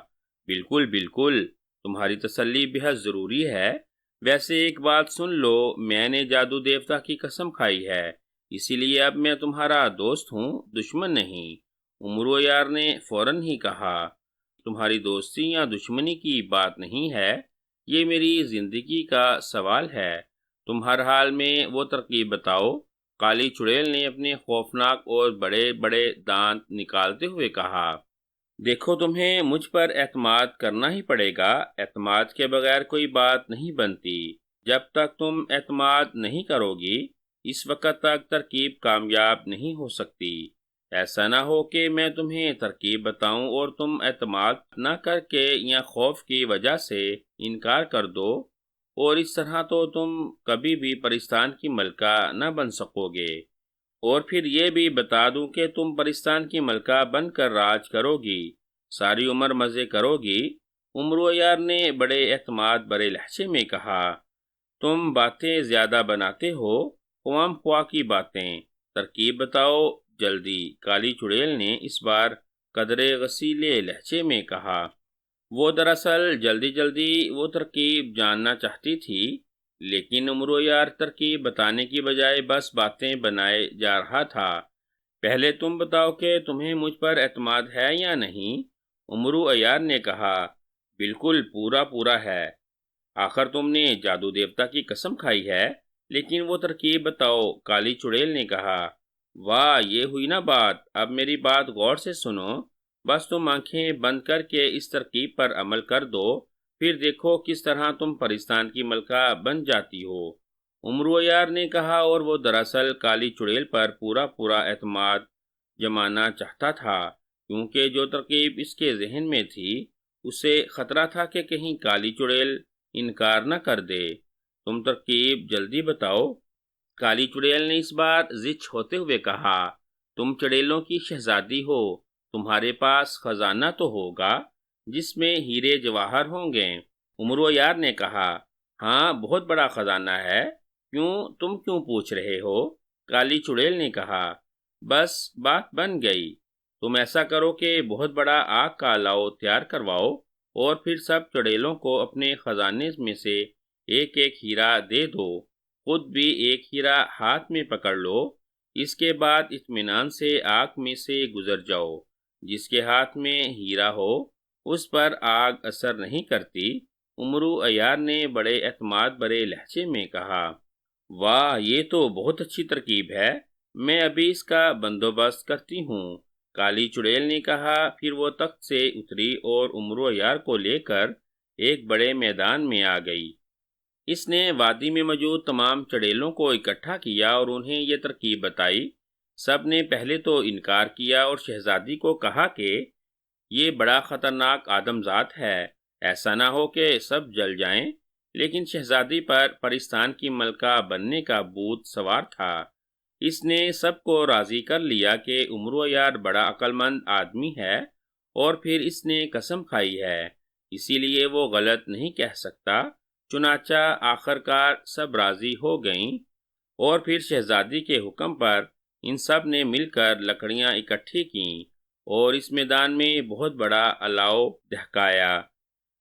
Speaker 1: بالکل بالکل، تمہاری تسلی بہت ضروری ہے۔ ویسے ایک بات سن لو، میں نے جادو دیوتا کی قسم کھائی ہے، اسی لیے اب میں تمہارا دوست ہوں، دشمن نہیں۔ امرو یار نے فوراً ہی کہا، تمہاری دوستی یا دشمنی کی بات نہیں ہے، یہ میری زندگی کا سوال ہے۔ تم ہر حال میں وہ ترکیب بتاؤ۔ کالی چڑیل نے اپنے خوفناک اور بڑے بڑے دانت نکالتے ہوئے کہا۔ دیکھو، تمہیں مجھ پر اعتماد کرنا ہی پڑے گا۔ اعتماد کے بغیر کوئی بات نہیں بنتی۔ جب تک تم اعتماد نہیں کرو گی، اس وقت تک ترکیب کامیاب نہیں ہو سکتی۔ ایسا نہ ہو کہ میں تمہیں ترکیب بتاؤں اور تم اعتماد نہ کر کے یا خوف کی وجہ سے انکار کر دو، اور اس طرح تو تم کبھی بھی پرستان کی ملکہ نہ بن سکو گے۔ اور پھر یہ بھی بتا دوں کہ تم پرستان کی ملکہ بن کر راج کرو گی، ساری عمر مزے کرو گی۔ امرو عیار نے بڑے اعتماد برے لہجے میں کہا، تم باتیں زیادہ بناتے ہو، خوام خواہ کی باتیں۔ ترکیب بتاؤ جلدی۔ کالی چڑیل نے اس بار قدرے غصیلے لہجے میں کہا۔ وہ دراصل جلدی جلدی وہ ترکیب جاننا چاہتی تھی، لیکن امرو عیار ترکیب بتانے کی بجائے بس باتیں بنائے جا رہا تھا۔ پہلے تم بتاؤ کہ تمہیں مجھ پر اعتماد ہے یا نہیں؟ امرو عیار نے کہا، بالکل پورا ہے۔ آخر تم نے جادو دیوتا کی قسم کھائی ہے۔ لیکن وہ ترکیب بتاؤ۔ کالی چڑیل نے کہا، واہ، یہ ہوئی نا بات۔ اب میری بات غور سے سنو، بس تم آنکھیں بند کر کے اس ترکیب پر عمل کر دو، پھر دیکھو کس طرح تم پرستان کی ملکہ بن جاتی ہو۔ امرو عیار نے کہا، اور وہ دراصل کالی چڑیل پر پورا اعتماد جمانا چاہتا تھا، کیونکہ جو ترکیب اس کے ذہن میں تھی، اسے خطرہ تھا کہ کہیں کالی چڑیل انکار نہ کر دے۔ تم ترکیب جلدی بتاؤ۔ کالی چڑیل نے اس بار ضد ہوتے ہوئے کہا، تم چڑیلوں کی شہزادی ہو، تمہارے پاس خزانہ تو ہوگا جس میں ہیرے جواہر ہوں گے۔ امرو عیار نے کہا، ہاں، بہت بڑا خزانہ ہے۔ تم کیوں پوچھ رہے ہو؟ کالی چڑیل نے کہا، بس بات بن گئی۔ تم ایسا کرو کہ بہت بڑا آگ کا الاؤ تیار کرواؤ، اور پھر سب چڑیلوں کو اپنے خزانے میں سے ایک ایک ہیرا دے دو، خود بھی ایک ہیرا ہاتھ میں پکڑ لو۔ اس کے بعد اطمینان سے آگ میں سے گزر جاؤ۔ جس کے ہاتھ میں ہیرا ہو، اس پر آگ اثر نہیں کرتی۔ امرو عیار نے بڑے اعتماد برے لہجے میں کہا، واہ، یہ تو بہت اچھی ترکیب ہے، میں ابھی اس کا بندوبست کرتی ہوں۔ کالی چڑیل نے کہا۔ پھر وہ تخت سے اتری اور امرو عیار کو لے کر ایک بڑے میدان میں آ گئی۔ اس نے وادی میں موجود تمام چڑیلوں کو اکٹھا کیا اور انہیں یہ ترکیب بتائی۔ سب نے پہلے تو انکار کیا اور شہزادی کو کہا کہ یہ بڑا خطرناک آدمزاد ہے، ایسا نہ ہو کہ سب جل جائیں۔ لیکن شہزادی پر پرستان کی ملکہ بننے کا بھوت سوار تھا۔ اس نے سب کو راضی کر لیا کہ امرو عیار بڑا عقل مند آدمی ہے، اور پھر اس نے قسم کھائی ہے، اسی لیے وہ غلط نہیں کہہ سکتا۔ چنانچہ آخرکار سب راضی ہو گئیں، اور پھر شہزادی کے حکم پر ان سب نے مل کر لکڑیاں اکٹھی کیں اور اس میدان میں بہت بڑا الاؤ دہکایا۔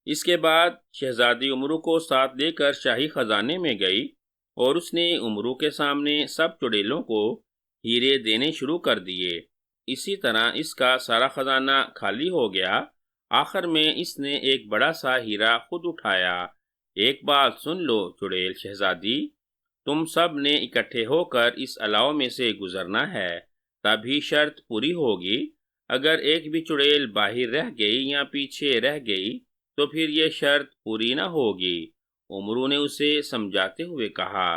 Speaker 1: اس کے بعد شہزادی امرو کو ساتھ لے کر شاہی خزانے میں گئی، اور اس نے امرو کے سامنے سب چڑیلوں کو ہیرے دینے شروع کر دیے۔ اسی طرح اس کا سارا خزانہ خالی ہو گیا۔ آخر میں اس نے ایک بڑا سا ہیرا خود اٹھایا۔ ایک بات سن لو چڑیل شہزادی، تم سب نے اکٹھے ہو کر اس الاؤ میں سے گزرنا ہے، تبھی شرط پوری ہوگی۔ اگر ایک بھی چڑیل باہر رہ گئی یا پیچھے رہ گئی تو پھر یہ شرط پوری نہ ہوگی۔ امرو نے اسے سمجھاتے ہوئے کہا،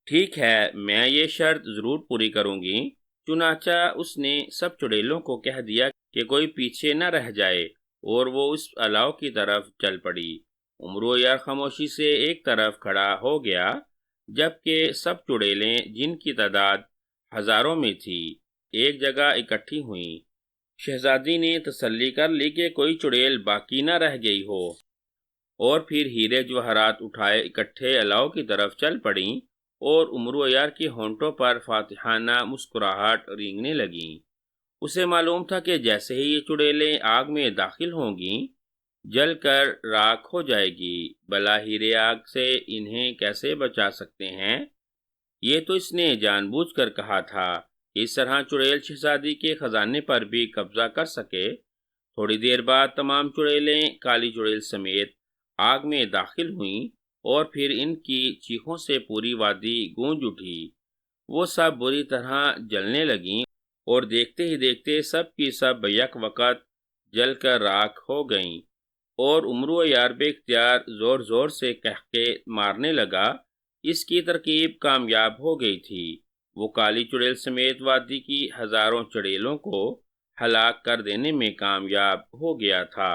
Speaker 1: ٹھیک ہے، میں یہ شرط ضرور پوری کروں گی۔ چنانچہ اس نے سب چڑیلوں کو کہہ دیا کہ کوئی پیچھے نہ رہ جائے، اور وہ اس الاؤ کی طرف چل پڑی۔ امرو عیار خاموشی سے ایک طرف کھڑا ہو گیا، جبکہ سب چڑیلیں، جن کی تعداد ہزاروں میں تھی، ایک جگہ اکٹھی ہوئیں۔ شہزادی نے تسلی کر لی کہ کوئی چڑیل باقی نہ رہ گئی ہو، اور پھر ہیرے جواہرات اٹھائے اکٹھے الاؤ کی طرف چل پڑیں، اور امرو عیار کے ہونٹوں پر فاتحانہ مسکراہٹ رینگنے لگیں۔ اسے معلوم تھا کہ جیسے ہی یہ چڑیلیں آگ میں داخل ہوں گی، جل کر راکھ ہو جائے گی۔ بلا ہیرے آگ سے انہیں کیسے بچا سکتے ہیں؟ یہ تو اس نے جان بوجھ کر کہا تھا کہ اس طرح چڑیل شہزادی کے خزانے پر بھی قبضہ کر سکے۔ تھوڑی دیر بعد تمام چڑیلیں کالی چڑیل سمیت آگ میں داخل ہوئیں اور پھر ان کی چیخوں سے پوری وادی گونج اٹھی۔ وہ سب بری طرح جلنے لگیں اور دیکھتے ہی دیکھتے سب کی سب بیک وقت جل کر راکھ ہو گئیں، اور عمرو عیار بے اختیار زور زور سے قہقہے مارنے لگا۔ اس کی ترکیب کامیاب ہو گئی تھی، وہ کالی چڑیل سمیت وادی کی ہزاروں چڑیلوں کو ہلاک کر دینے میں کامیاب ہو گیا تھا۔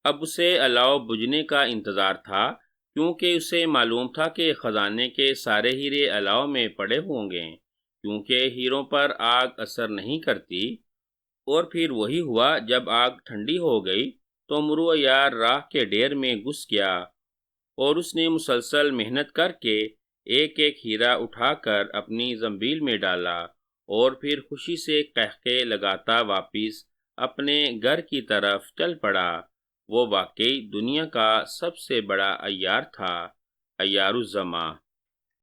Speaker 1: اب اسے الاؤ بجھنے کا انتظار تھا، کیونکہ اسے معلوم تھا کہ خزانے کے سارے ہیرے الاؤ میں پڑے ہوں گے، کیونکہ ہیروں پر آگ اثر نہیں کرتی۔ اور پھر وہی ہوا، جب آگ ٹھنڈی ہو گئی تو عمرو عیار راکھ کے ڈھیر میں گھس گیا، اور اس نے مسلسل محنت کر کے ایک ایک ہیرا اٹھا کر اپنی زنبیل میں ڈالا، اور پھر خوشی سے قہقہے لگاتا واپس اپنے گھر کی طرف چل پڑا۔ وہ واقعی دنیا کا سب سے بڑا عیار تھا، عیار الزماں۔